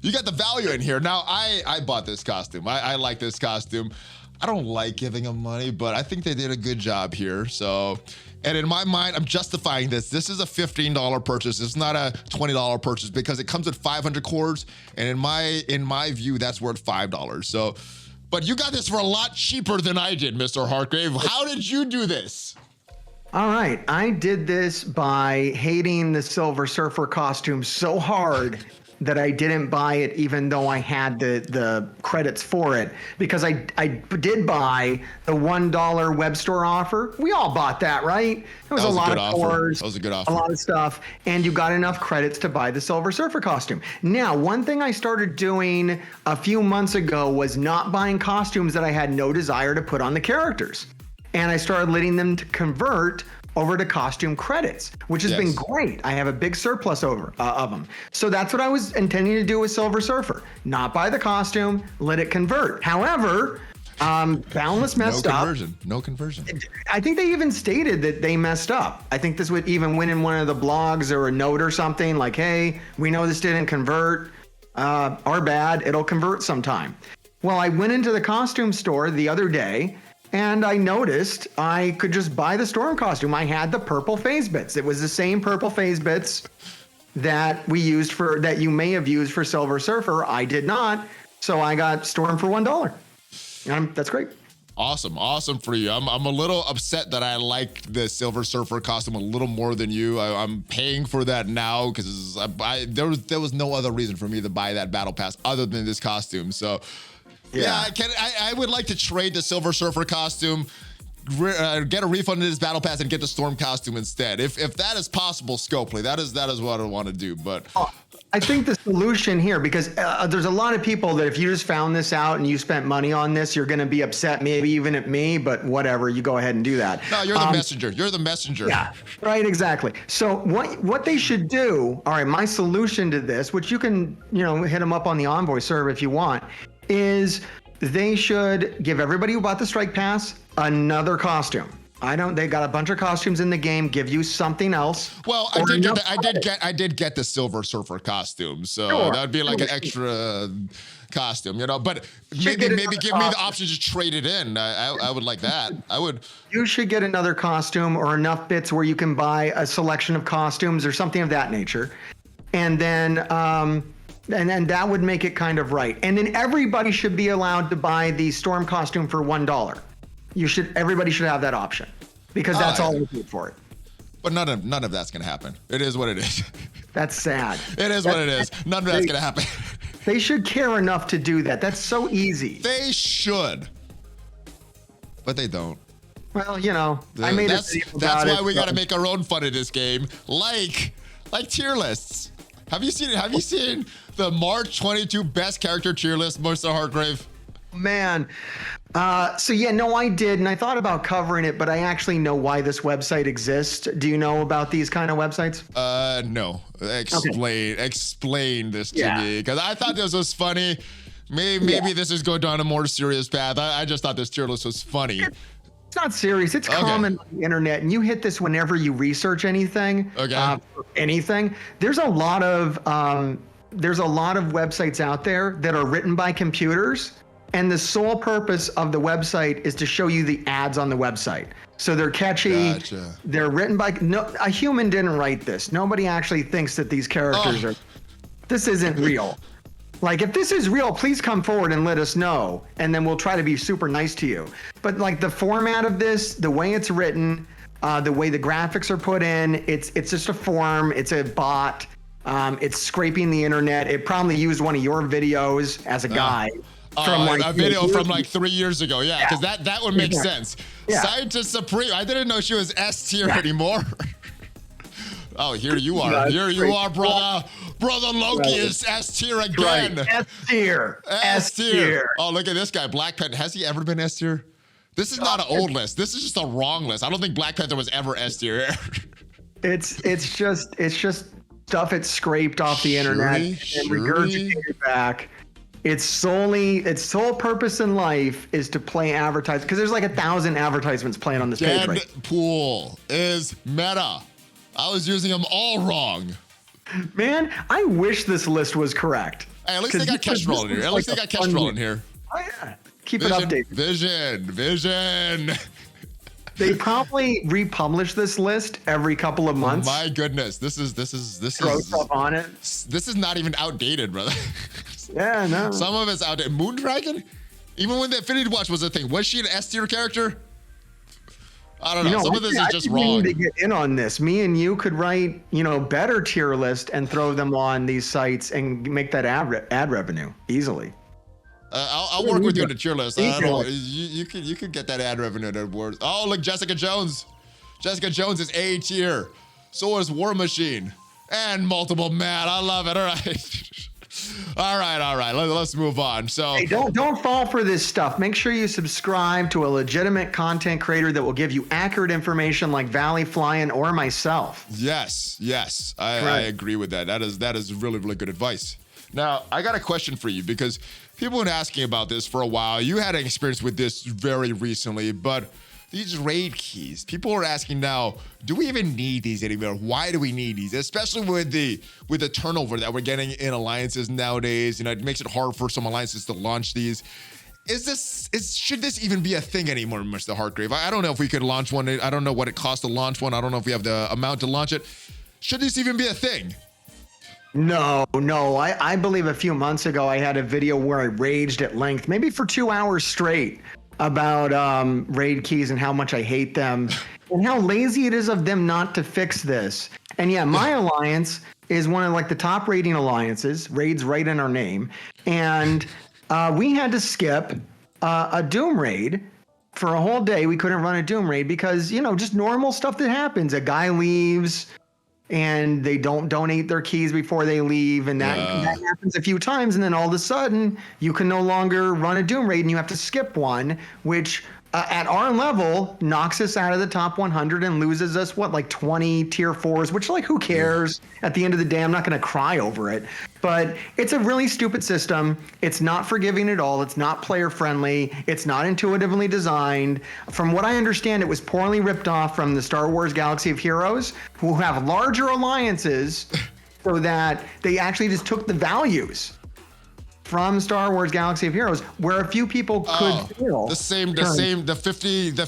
you got the value in here. Now, I bought this costume. I like this costume. I don't like giving them money, but I think they did a good job here. So, and in my mind, I'm justifying this. This is a $15 purchase. It's not a $20 purchase because it comes with 500 cores, and in my view, that's worth $5. So, but you got this for a lot cheaper than I did, Mr. Hartgrave. How did you do this?
All right, I did this by hating the Silver Surfer costume so hard that I didn't buy it even though I had the credits for it, because I did buy the $1 web store offer. We all bought that, right? It was a lot of cores.
That was a good offer.
A lot of stuff, and you got enough credits to buy the Silver Surfer costume. Now, one thing I started doing a few months ago was not buying costumes that I had no desire to put on the characters. And I started letting them to convert over to costume credits, which has been great. I have a big surplus of them. So that's what I was intending to do with Silver Surfer. Not buy the costume, let it convert. However, Boundless messed up.
No conversion.
I think they even stated that they messed up. I think this would even win in one of the blogs or a note or something like, hey, we know this didn't convert. Our bad, it'll convert sometime. Well, I went into the costume store the other day, and I noticed I could just buy the Storm costume. I had the purple phase bits. It was the same purple phase bits that you may have used for Silver Surfer. I did not. So I got Storm for $1. And that's great.
Awesome for you. I'm a little upset that I like the Silver Surfer costume a little more than you. I'm paying for that now because there was no other reason for me to buy that battle pass other than this costume. So yeah, I would like to trade the Silver Surfer costume, get a refund in this battle pass, and get the Storm costume instead. If that is possible, Scopely, that is what I want to do. But
I think the solution here, because there's a lot of people that if you just found this out and you spent money on this, you're going to be upset, maybe even at me, but whatever, you go ahead and do that.
No, you're the messenger. You're the messenger.
Yeah, right, exactly. So what they should do, all right, my solution to this, which you can, hit them up on the Envoy server if you want, is they should give everybody who bought the Strike Pass another costume. They got a bunch of costumes in the game, give you something else.
Well, I did get the Silver Surfer costume, so that'd be like an extra costume, but maybe give me the option to trade it in. I would like that. You
should get another costume or enough bits where you can buy a selection of costumes or something of that nature. And then that would make it kind of right. And then everybody should be allowed to buy the Storm costume for $1. Everybody should have that option because that's all we paid for it.
But none of that's gonna happen. It is what it is.
That's sad.
It is what it is. None of that's gonna happen.
They should care enough to do that. That's so easy.
They should, but they don't.
Well, I made a video about
That's why we gotta make our own fun of this game, like tier lists. Have you seen the March 22 best character tier list, Mr. Hartgrave?
Man. I did, and I thought about covering it, but I actually know why this website exists. Do you know about these kind of websites?
No. Explain this to me, because I thought this was funny. Maybe this is going down a more serious path. I just thought this tier list was funny.
It's not serious. It's common on the internet, and you hit this whenever you research anything. Anything. There's a lot of websites out there that are written by computers, and the sole purpose of the website is to show you the ads on the website. So they're catchy.
Gotcha.
They're written by a human didn't write this. Nobody actually thinks that these characters are. This isn't real. Like, if this is real, please come forward and let us know, and then we'll try to be super nice to you. But like the format of this, the way it's written, the way the graphics are put in, it's just a form. It's a bot. It's scraping the internet. It probably used one of your videos as a guide. from like
a video from like 3 years ago. Yeah, because that would make sense.
Yeah.
Scientist Supreme. I didn't know she was S tier anymore. Oh, here you are. Here you are, brother. Brother Loki is S tier again.
Right. S tier.
S tier. Oh, look at this guy. Black Panther. Has he ever been S tier? This is not an old list. This is just a wrong list. I don't think Black Panther was ever S tier.
It's just stuff it's scraped off the internet and regurgitated back. Its sole purpose in life is to play advertise, because there's like 1,000 advertisements playing on this page right.
Deadpool is meta. I was using them all wrong.
Man, I wish this list was correct.
Hey, at least they got Kestrel in here. At least they got Kestrel in here.
Oh yeah, keep it updated.
Vision.
They probably republish this list every couple of months.
My goodness, this is
throw stuff on it.
This is not even outdated, brother.
Yeah, no.
Some of it's outdated. Moondragon, even when the Infinity Watch was a thing, was she an S tier character? I don't know. Some of this is just wrong.
We need to get in on this. Me and you could write, better tier list and throw them on these sites and make that ad revenue easily.
I'll work with you on the tier list. I don't know. You could get that ad revenue that works. Oh, look, Jessica Jones. Jessica Jones is A tier. So is War Machine and multiple man. I love it. All right. All right. Let's move on. So
hey, don't fall for this stuff. Make sure you subscribe to a legitimate content creator that will give you accurate information like ValleyFlyin or myself.
Yes. I agree with that. That is really, really good advice. Now, I got a question for you because people have been asking about this for a while. You had an experience with this very recently, but these raid keys, people are asking now, do we even need these anymore? Why do we need these? Especially with the turnover that we're getting in alliances nowadays. It makes it hard for some alliances to launch these. Should this even be a thing anymore, Mr. Hartgrave? I don't know if we could launch one. I don't know what it costs to launch one. I don't know if we have the amount to launch it. Should this even be a thing?
No. I believe a few months ago I had a video where I raged at length, maybe for 2 hours straight, about raid keys and how much I hate them and how lazy it is of them not to fix this. And yeah, my alliance is one of like the top rating alliances. Raid's right in our name. And we had to skip a Doom raid for a whole day. We couldn't run a Doom raid because, just normal stuff that happens. A guy leaves and they don't donate their keys before they leave, and that happens a few times, and then all of a sudden you can no longer run a Doom raid and you have to skip one, which at our level knocks us out of the top 100 and loses us like 20 tier 4s, which like who cares? At the end of the day, I'm not going to cry over it, but it's a really stupid system. It's not forgiving at all. It's not player friendly. It's not intuitively designed. From what I understand, it was poorly ripped off from the Star Wars Galaxy of Heroes, who have larger alliances, so that they actually just took the values from Star Wars Galaxy of Heroes, where a few people could feel
the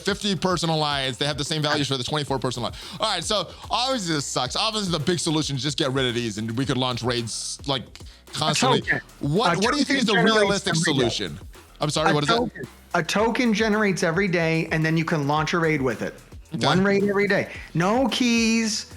50 person alliance, they have the same values for the 24 person alliance. All right, so obviously this sucks. Obviously the big solution is just get rid of these and we could launch raids like constantly. What do you think is the realistic solution? I'm sorry, what is that?
A token generates every day and then you can launch a raid with it. Okay. One raid every day. No keys,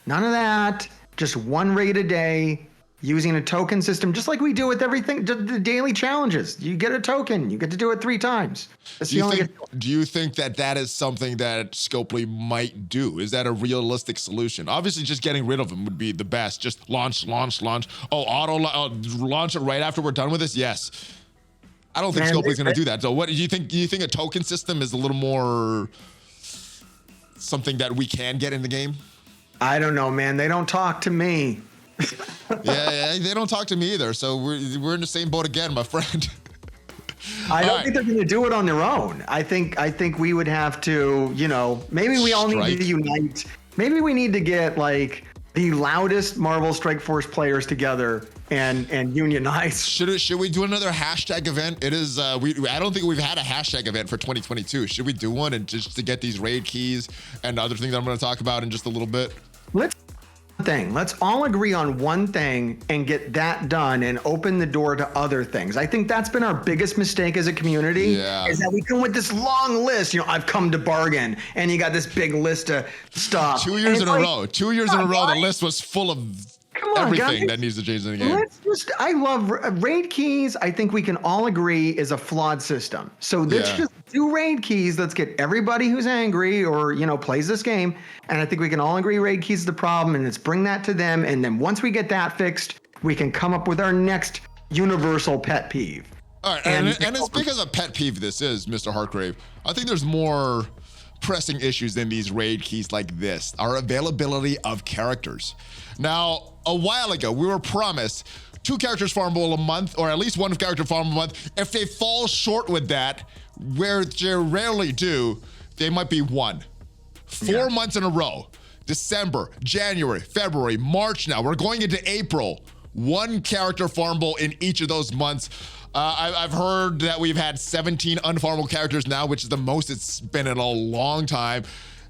none of that. Just one raid a day. Using a token system, just like we do with everything, the daily challenges. You get a token, you get to do it 3 times.
Do you think that is something that Scopely might do? Is that a realistic solution? Obviously, just getting rid of them would be the best. Just launch. Oh, launch it right after we're done with this? Yes. I don't think Scopely's going to do that. So what do you think? Do you think a token system is a little more something that we can get in the game?
I don't know, man. They don't talk to me.
yeah, they don't talk to me either. So we're in the same boat again, my friend.
I don't think they're going to do it on their own. I think we would have to, maybe we all need to unite. Maybe we need to get like the loudest Marvel Strike Force players together and unionize.
Should we do another hashtag event? It is I don't think we've had a hashtag event for 2022. Should we do one and just to get these raid keys and other things that I'm going to talk about in just a little bit?
Let's all agree on one thing and get that done and open the door to other things. I think that's been our biggest mistake as a community, is that we come with this long list. I've come to bargain, and you got this big list of stuff.
2 years in a row. 2 years in a row, the list was full of
Come on,
everything
guys.
that needs to change in the game.
I love raid keys. I think we can all agree is a flawed system. So let's just do raid keys. Let's get everybody who's angry or, plays this game. And I think we can all agree raid keys is the problem, and let's bring that to them. And then once we get that fixed, we can come up with our next universal pet peeve.
All right, and it's because of pet peeve this is, MrHartgrave. I think there's more pressing issues than these raid keys like this, our availability of characters. Now, a while ago, we were promised 2 characters farmable a month, or at least 1 character farmable a month. If they fall short with that, where they rarely do, they might be 1. 4 months in a row, December, January, February, March now, we're going into April, 1 character farmable in each of those months. I've heard that we've had 17 unfarmable characters now, which is the most it's been in a long time.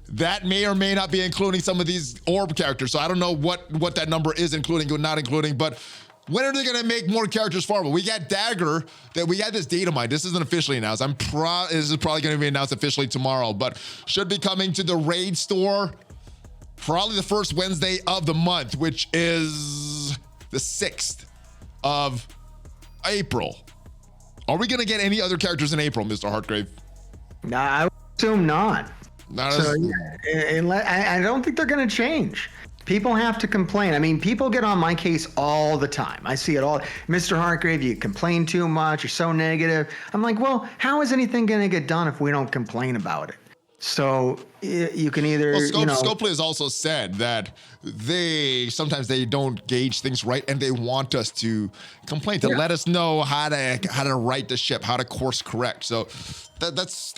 That may or may not be including some of these orb characters. So I don't know what that number is including or not including, but when are they gonna make more characters farmable? We got Dagger, that we got this data mine. This isn't officially announced. This is probably gonna be announced officially tomorrow, but should be coming to the raid store probably the first Wednesday of the month, which is the 6th of April. Are we gonna get any other characters in April, MrHartgrave?
Nah, I would assume not. I don't think they're gonna change. People have to complain. I mean, people get on my case all the time. I see it all. MrHartgrave, you complain too much. You're so negative. I'm like, well, how is anything gonna get done if we don't complain about it? So you can either,
Scopely has also said that sometimes they don't gauge things right, and they want us to complain, to let us know how to right the ship, how to course correct. So it's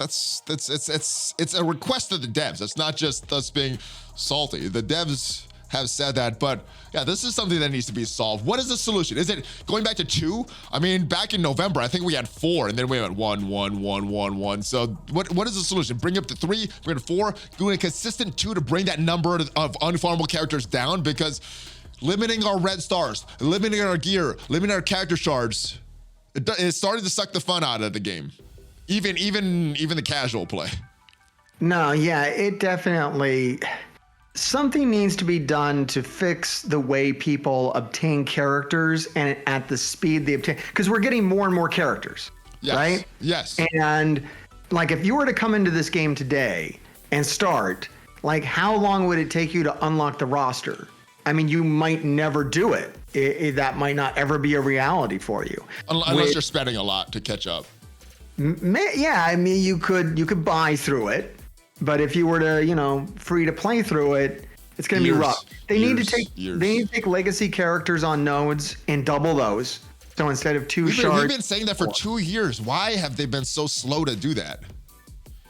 a request of the devs. It's not just us being salty. The devs have said that, but yeah, this is something that needs to be solved. What is the solution? Is it going back to 2? I mean, back in November, I think we had 4, and then we went 1, 1, 1, 1, 1. So what is the solution? Bring up to 3, bring it to 4, doing a consistent 2 to bring that number of unfarmable characters down, because limiting our red stars, limiting our gear, limiting our character shards, it's starting to suck the fun out of the game. Even the casual play.
No, yeah, it definitely. Something needs to be done to fix the way people obtain characters and at the speed they obtain, because we're getting more and more characters, right?
Yes.
And like, if you were to come into this game today and start, like, how long would it take you to unlock the roster? I mean, you might never do it. That might not ever be a reality for you.
Unless you're spending a lot to catch up.
Yeah, I mean, you could buy through it. But if you were to, free to play through it, it's going to be rough. They need to take legacy characters on nodes and double those. So instead of 2 shards.
We've been saying that for 2 years. Why have they been so slow to do that?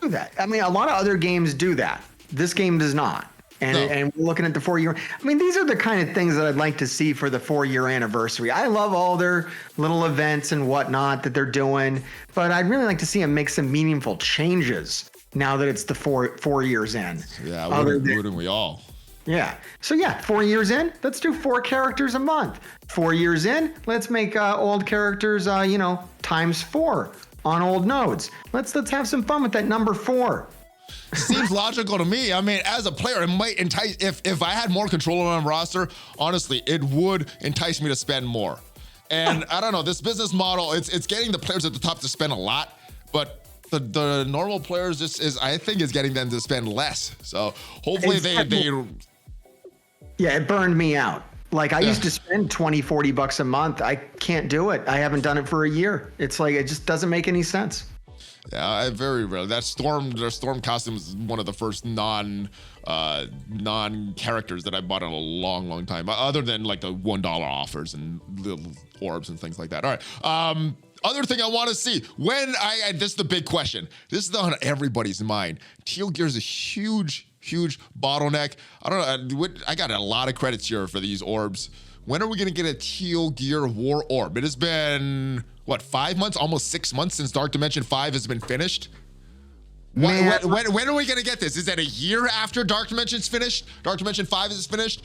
I mean, a lot of other games do that. This game does not. And we're looking at the 4-year. I mean, these are the kind of things that I'd like to see for the 4-year anniversary. I love all their little events and whatnot that they're doing, but I'd really like to see them make some meaningful changes now that it's the 4 years in.
Yeah, wouldn't we all?
Yeah. So yeah, 4 years in, let's do 4 characters a month. 4 years in, let's make old characters, times 4 on old nodes. Let's have some fun with that number 4.
Seems logical to me. I mean, as a player, it might entice. If I had more control on my roster, honestly, it would entice me to spend more. And I don't know, this business model, it's getting the players at the top to spend a lot, but the normal players I think is getting them to spend less. So hopefully
Yeah, it burned me out. Like, I used to spend $20-$40 a month. I can't do it. I haven't done it for a year. It's like, it just doesn't make any sense.
Yeah, I very rarely. The storm costume is one of the first non characters that I bought in a long time, other than like the $1 offers and little orbs and things like that. All right. Other thing I want to see, this is the big question. This is on everybody's mind. Teal Gear is a huge bottleneck. I don't know. I got a lot of credits here for these orbs. When are we going to get a Teal Gear War Orb? It has been, 5 months, almost 6 months since Dark Dimension 5 has been finished? When are we going to get this? Is that a year after Dark Dimension's finished? Dark Dimension 5 is finished?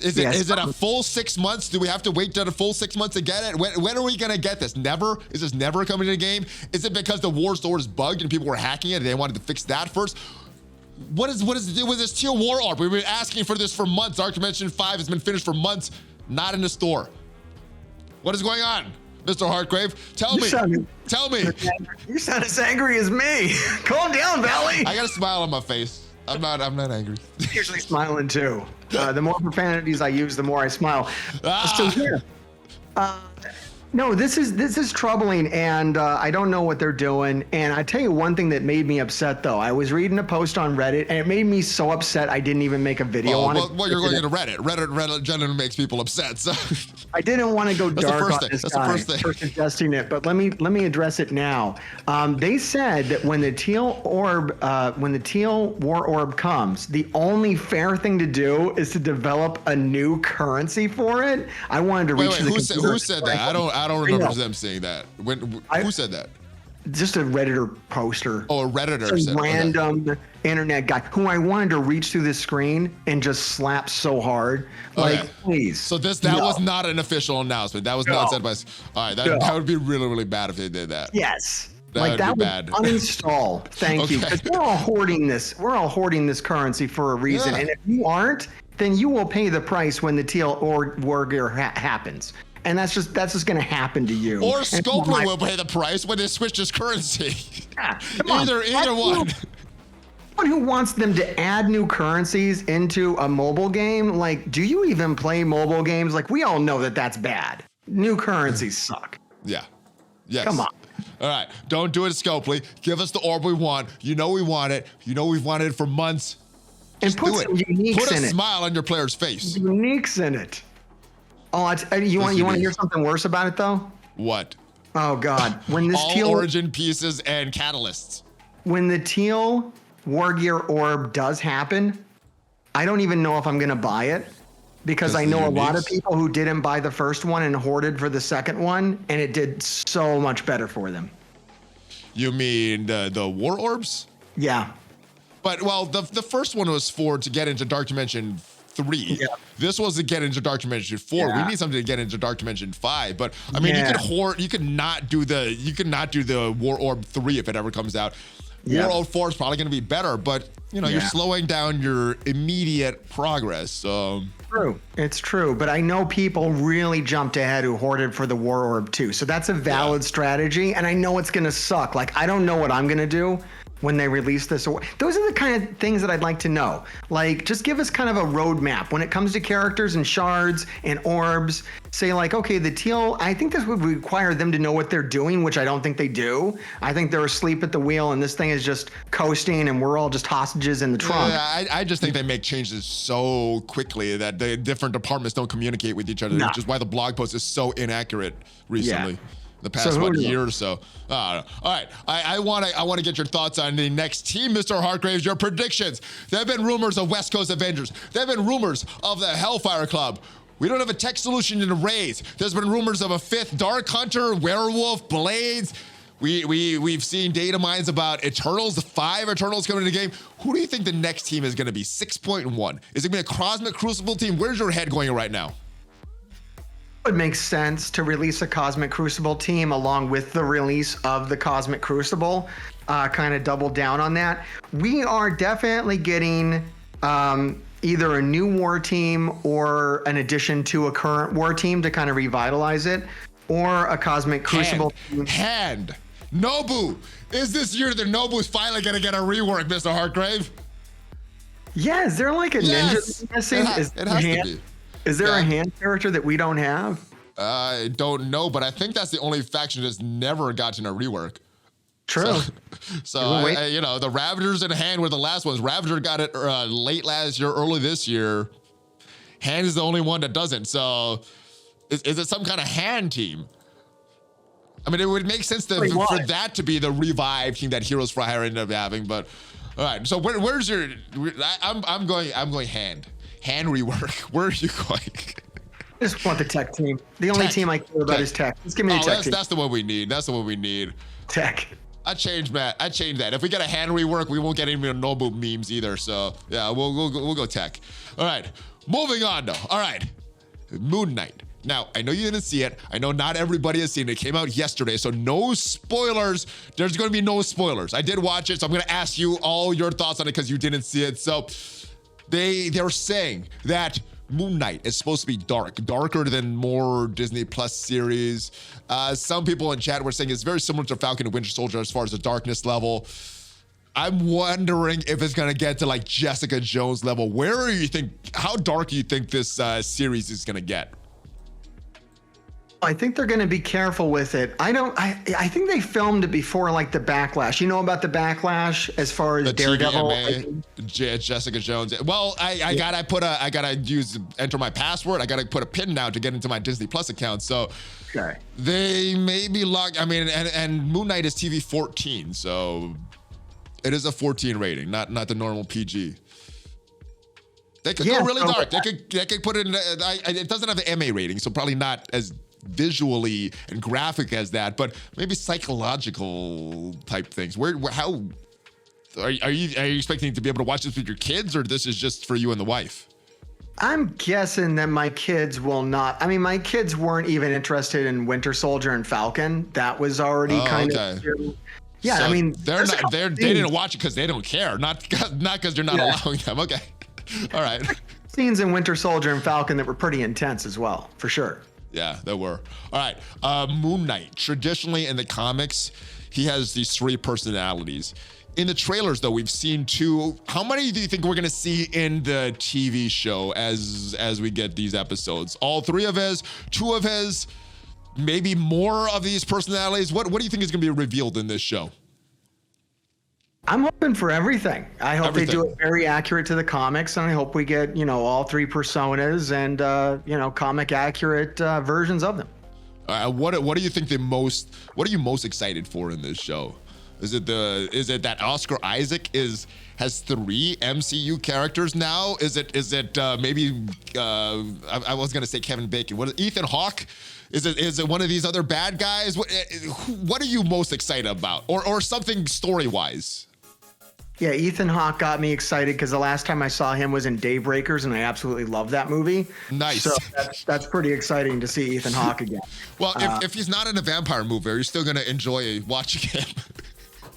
Is it a full 6 months? Do we have to wait till a full 6 months to get it? When are we going to get this? Never? Is this never coming to the game? Is it because the War Store is bugged and people were hacking it and they wanted to fix that first? What is the deal with this Teal War Orb? We've been asking for this for months. Dark Dimension 5 has been finished for months. Not in the store. What is going on, Mr. Hartgrave? Tell me.
You sound as angry as me. Calm down, Valley.
I got a smile on my face. I'm not angry.
I'm usually smiling too. The more profanities I use, the more I smile. So here. No, this is troubling, and I don't know what they're doing. And I tell you one thing that made me upset, though. I was reading a post on Reddit, and it made me so upset I didn't even make a video on it.
Well, you're going into Reddit. Reddit generally makes people upset. So
I didn't want to go dark on this guy
for
suggesting it, but let me address it now. They said that when the Teal War Orb comes, the only fair thing to do is to develop a new currency for it. I wanted to reach.
Who said that? I don't remember them saying that. Who said that?
Just a Redditor poster.
Oh, a Redditor.
Some random internet guy who I wanted to reach through the screen and just slap so hard. Like, please.
So that was not an official announcement. That was not said by. All right, that would be really, really bad if they did that.
Yes.
That would be bad.
Uninstall. Thank you. Because we're all hoarding this. We're all hoarding this currency for a reason. Yeah. And if you aren't, then you will pay the price when the Teal War Gear happens. And that's just going to happen to you.
Or Scopely will pay the price when they switch his currency.
Yeah,
either one.
Someone who wants them to add new currencies into a mobile game, like, do you even play mobile games? Like, we all know that that's bad. New currencies suck.
Yeah. Yes.
Come on.
All right. Don't do it, Scopely. Give us the orb we want. You know we want it. You know we've wanted it for months.
And put some uniques in it.
Put a smile on your player's face.
Uniques in it. Oh, you want to hear something worse about it though?
What?
Oh God! When this
all origin pieces and catalysts.
When the Teal War Gear Orb does happen, I don't even know if I'm gonna buy it because I know a lot of people who didn't buy the first one and hoarded for the second one, and it did so much better for them.
You mean the War Orbs?
Yeah.
But well, the first one was to get into Dark Dimension 3. Yeah. This was to get into Dark Dimension 4. Yeah. We need something to get into Dark Dimension 5. But I mean, you could not do the War Orb 3 if it ever comes out. Yeah. War Orb 4 is probably going to be better, but you're slowing down your immediate progress. So
true, it's true. But I know people really jumped ahead who hoarded for the War Orb too. So that's a valid strategy, and I know it's going to suck. Like, I don't know what I'm going to do when they release this. Those are the kind of things that I'd like to know. Like, just give us kind of a roadmap when it comes to characters and shards and orbs. Say like, okay, the Teal, I think this would require them to know what they're doing, which I don't think they do. I think they're asleep at the wheel and this thing is just coasting and we're all just hostages in the trunk.
Yeah, I just think they make changes so quickly that the different departments don't communicate with each other, which is why the blog post is so inaccurate recently. Yeah. The past year or so. All right, I want to get your thoughts on the next team, Mr. Hartgrave. Your predictions. There have been rumors of West Coast Avengers. There have been rumors of the Hellfire Club. We don't have a tech solution in the Rays. There's been rumors of a 5th Dark Hunter, Werewolf, Blades. We've seen data mines about Eternals, 5 Eternals coming in the game. Who do you think the next team is going to be? 6.1. Is it going to be a Cosmic Crucible team? Where's your head going right now?
It makes sense to release a Cosmic Crucible team along with the release of the Cosmic Crucible, kind of double down on that. We are definitely getting either a new war team or an addition to a current war team to kind of revitalize it, or a Cosmic Crucible team.
Nobu! Is this year that Nobu's finally going to get a rework, Mr. Hartgrave?
Yeah, is there like a ninja missing?
It has to be.
Is there a hand character that we don't have?
I don't know, but I think that's the only faction that's never gotten a rework.
True.
So the Ravagers and Hand were the last ones. Ravager got it late last year, early this year. Hand is the only one that doesn't. So is it some kind of Hand team? I mean, it would make sense for that to be the revive team that Heroes for Hire ended up having. But all right, so where's your? I'm going Hand. Hand rework. Where are you going?
I just want the tech team. The only team I care about is tech. Just give me the tech team.
That's the one we need. That's the one we need.
Tech.
I changed that. If we get a hand rework, we won't get any Nobu memes either. So yeah, we'll go tech. All right, moving on though. All right, Moon Knight. Now, I know you didn't see it. I know not everybody has seen it. It came out yesterday, so no spoilers. There's going to be no spoilers. I did watch it, so I'm going to ask you all your thoughts on it because you didn't see it. So they're saying that Moon Knight is supposed to be darker than more Disney Plus series. Some people in chat were saying it's very similar to Falcon and Winter Soldier as far as the darkness level. I'm wondering if it's gonna get to like Jessica Jones level. How dark do you think this series is gonna get?
I think they're going to be careful with it. I think they filmed it before like the backlash. You know about the backlash as far as
the
Daredevil?
TVMA, Jessica Jones. Well, I gotta enter my password. I gotta put a pin now to get into my Disney Plus account. So they may be locked. I mean, and Moon Knight is TV 14, so it is a 14 rating, not the normal PG. They could go really dark. They could put it in. It doesn't have an MA rating, so probably not as visually and graphic as that, but maybe psychological type things. How are you expecting to be able to watch this with your kids, or this is just for you and the wife?
I'm guessing that my kids will not. I mean, my kids weren't even interested in Winter Soldier and Falcon. That was already kind of. Yeah, so
I mean, they didn't watch it because they don't care, not because you're not allowing them. Okay, all right.
Scenes in Winter Soldier and Falcon that were pretty intense as well, for sure.
Yeah, there were. All right, Moon Knight. Traditionally in the comics, he has these 3 personalities. In the trailers, though, we've seen 2. How many do you think we're gonna see in the TV show as we get these episodes? All 3 of his, 2 of his, maybe more of these personalities? What do you think is gonna be revealed in this show?
I'm hoping for everything. I hope they do it very accurate to the comics, and I hope we get, all 3 personas and, comic accurate versions of them.
What do you think what are you most excited for in this show? Is it that Oscar Isaac has 3 MCU characters now? Is it maybe I was gonna say Kevin Bacon. What is Ethan Hawke? Is it one of these other bad guys? What are you most excited about, or something story wise?
Yeah, Ethan Hawke got me excited because the last time I saw him was in Daybreakers, and I absolutely love that movie.
Nice.
So that's pretty exciting to see Ethan Hawke again.
Well, if he's not in a vampire movie, are you still gonna enjoy watching him?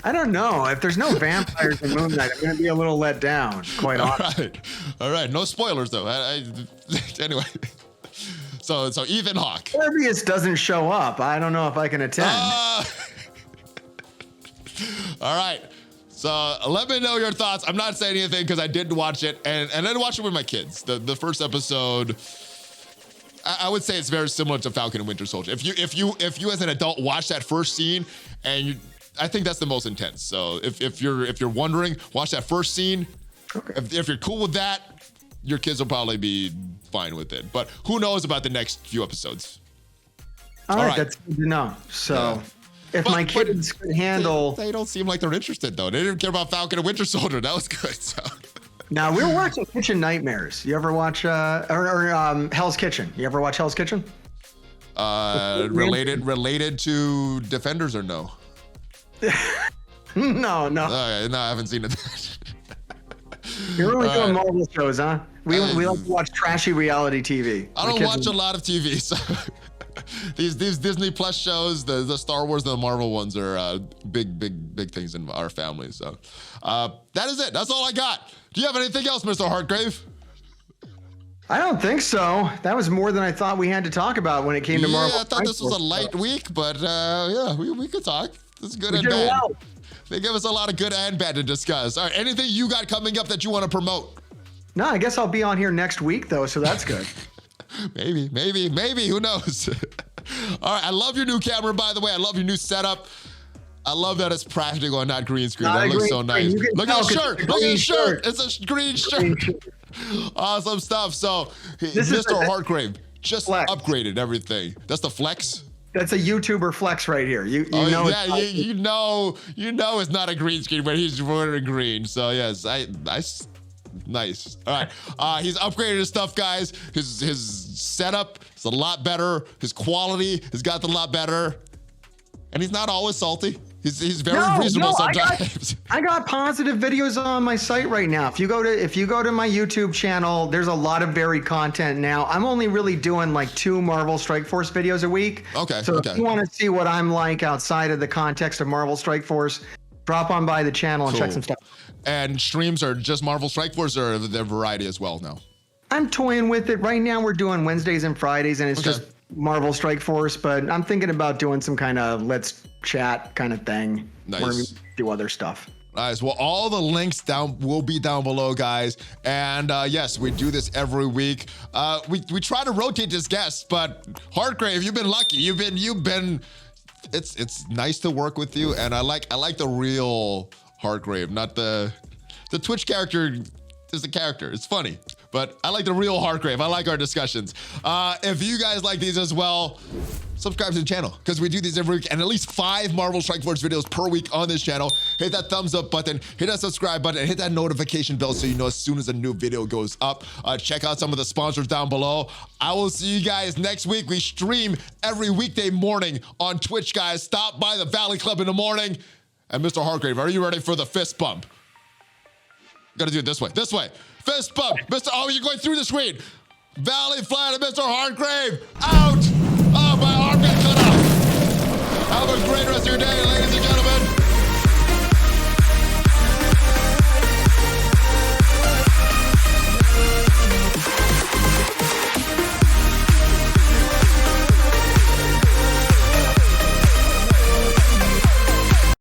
I don't know. If there's no vampires in Moon Knight, I'm gonna be a little let down. Quite honest.
All right. No spoilers though. Anyway. So Ethan Hawke.
Morbius doesn't show up. I don't know if I can attend.
All right. So let me know your thoughts. I'm not saying anything because I didn't watch it, and I didn't watch it with my kids. The first episode, I would say it's very similar to Falcon and Winter Soldier. If you as an adult watch that first scene, and I think that's the most intense. So if you're wondering, watch that first scene.
Okay.
If you're cool with that, your kids will probably be fine with it. But who knows about the next few episodes?
All right. That's good to know. So. Yeah. If my kids could handle...
They don't seem like they're interested, though. They didn't care about Falcon and Winter Soldier. That was good. So.
Now, we're watching Kitchen Nightmares. You ever watch... Hell's Kitchen. You ever watch Hell's Kitchen?
Related to Defenders or no?
No.
No, I haven't seen it.
You're only doing Marvel shows, huh? We like to watch trashy reality TV.
I don't watch a lot of TV, so... These Disney Plus shows, the Star Wars and the Marvel ones are big things in our family. So that is it. That's all I got. Do you have anything else, Mr. Hartgrave?
I don't think so. That was more than I thought we had to talk about when it came to Marvel.
I thought this was a light week, but we could talk. This is good and bad. Well. They give us a lot of good and bad to discuss. All right, anything you got coming up that you want to promote?
No, I guess I'll be on here next week though, so that's good.
Maybe, who knows? All right, I love your new camera, by the way. I love your new setup. I love that it's practical and not green screen. That looks so nice. Look at the shirt. Look at the shirt. It's a green shirt. Awesome stuff. So, Mr. Hartgrave just upgraded everything. That's the flex.
That's a YouTuber flex right here. You know.
Yeah, you know it's not a green screen, but he's wearing green. So yes, nice. All right. He's upgraded his stuff, guys. His setup is a lot better. His quality has gotten a lot better. And he's not always salty. He's very reasonable sometimes.
I got positive videos on my site right now. If you go to my YouTube channel, there's a lot of varied content now. I'm only really doing like 2 Marvel Strike Force videos a week.
Okay.
So if you want to see what I'm like outside of the context of Marvel Strike Force, drop on by the channel and check some stuff.
And streams are just Marvel Strike Force, or the variety as well now?
I'm toying with it. Right now we're doing Wednesdays and Fridays, and it's
Okay.
just Marvel Strike Force, but I'm thinking about doing some kind of let's chat kind of thing.
Nice.
Where we do other stuff.
Nice. Well, all the links will be down below, guys. And yes, we do this every week. We try to rotate this guest, but Hartgrave, you've been lucky. You've been. It's nice to work with you, and I like the real Hartgrave, not the Twitch character. Is a character. It's funny, but I like the real Hartgrave. I like our discussions. If you guys like these as well, subscribe to the channel because we do these every week and at least 5 Marvel Strike Force videos per week on this channel. Hit that thumbs up button, hit that subscribe button, and hit that notification bell so you know as soon as a new video goes up. Check out some of the sponsors down below. I will see you guys next week. We stream every weekday morning on Twitch, guys. Stop by the Valley Club in the morning. And Mr. Hartgrave, are you ready for the fist bump? Gotta do it this way. This way. Fist bump. Oh, you're going through the screen. ValleyFlyin and Mr. Hartgrave out. Oh, my arm got cut off. Have a great rest of your day, ladies.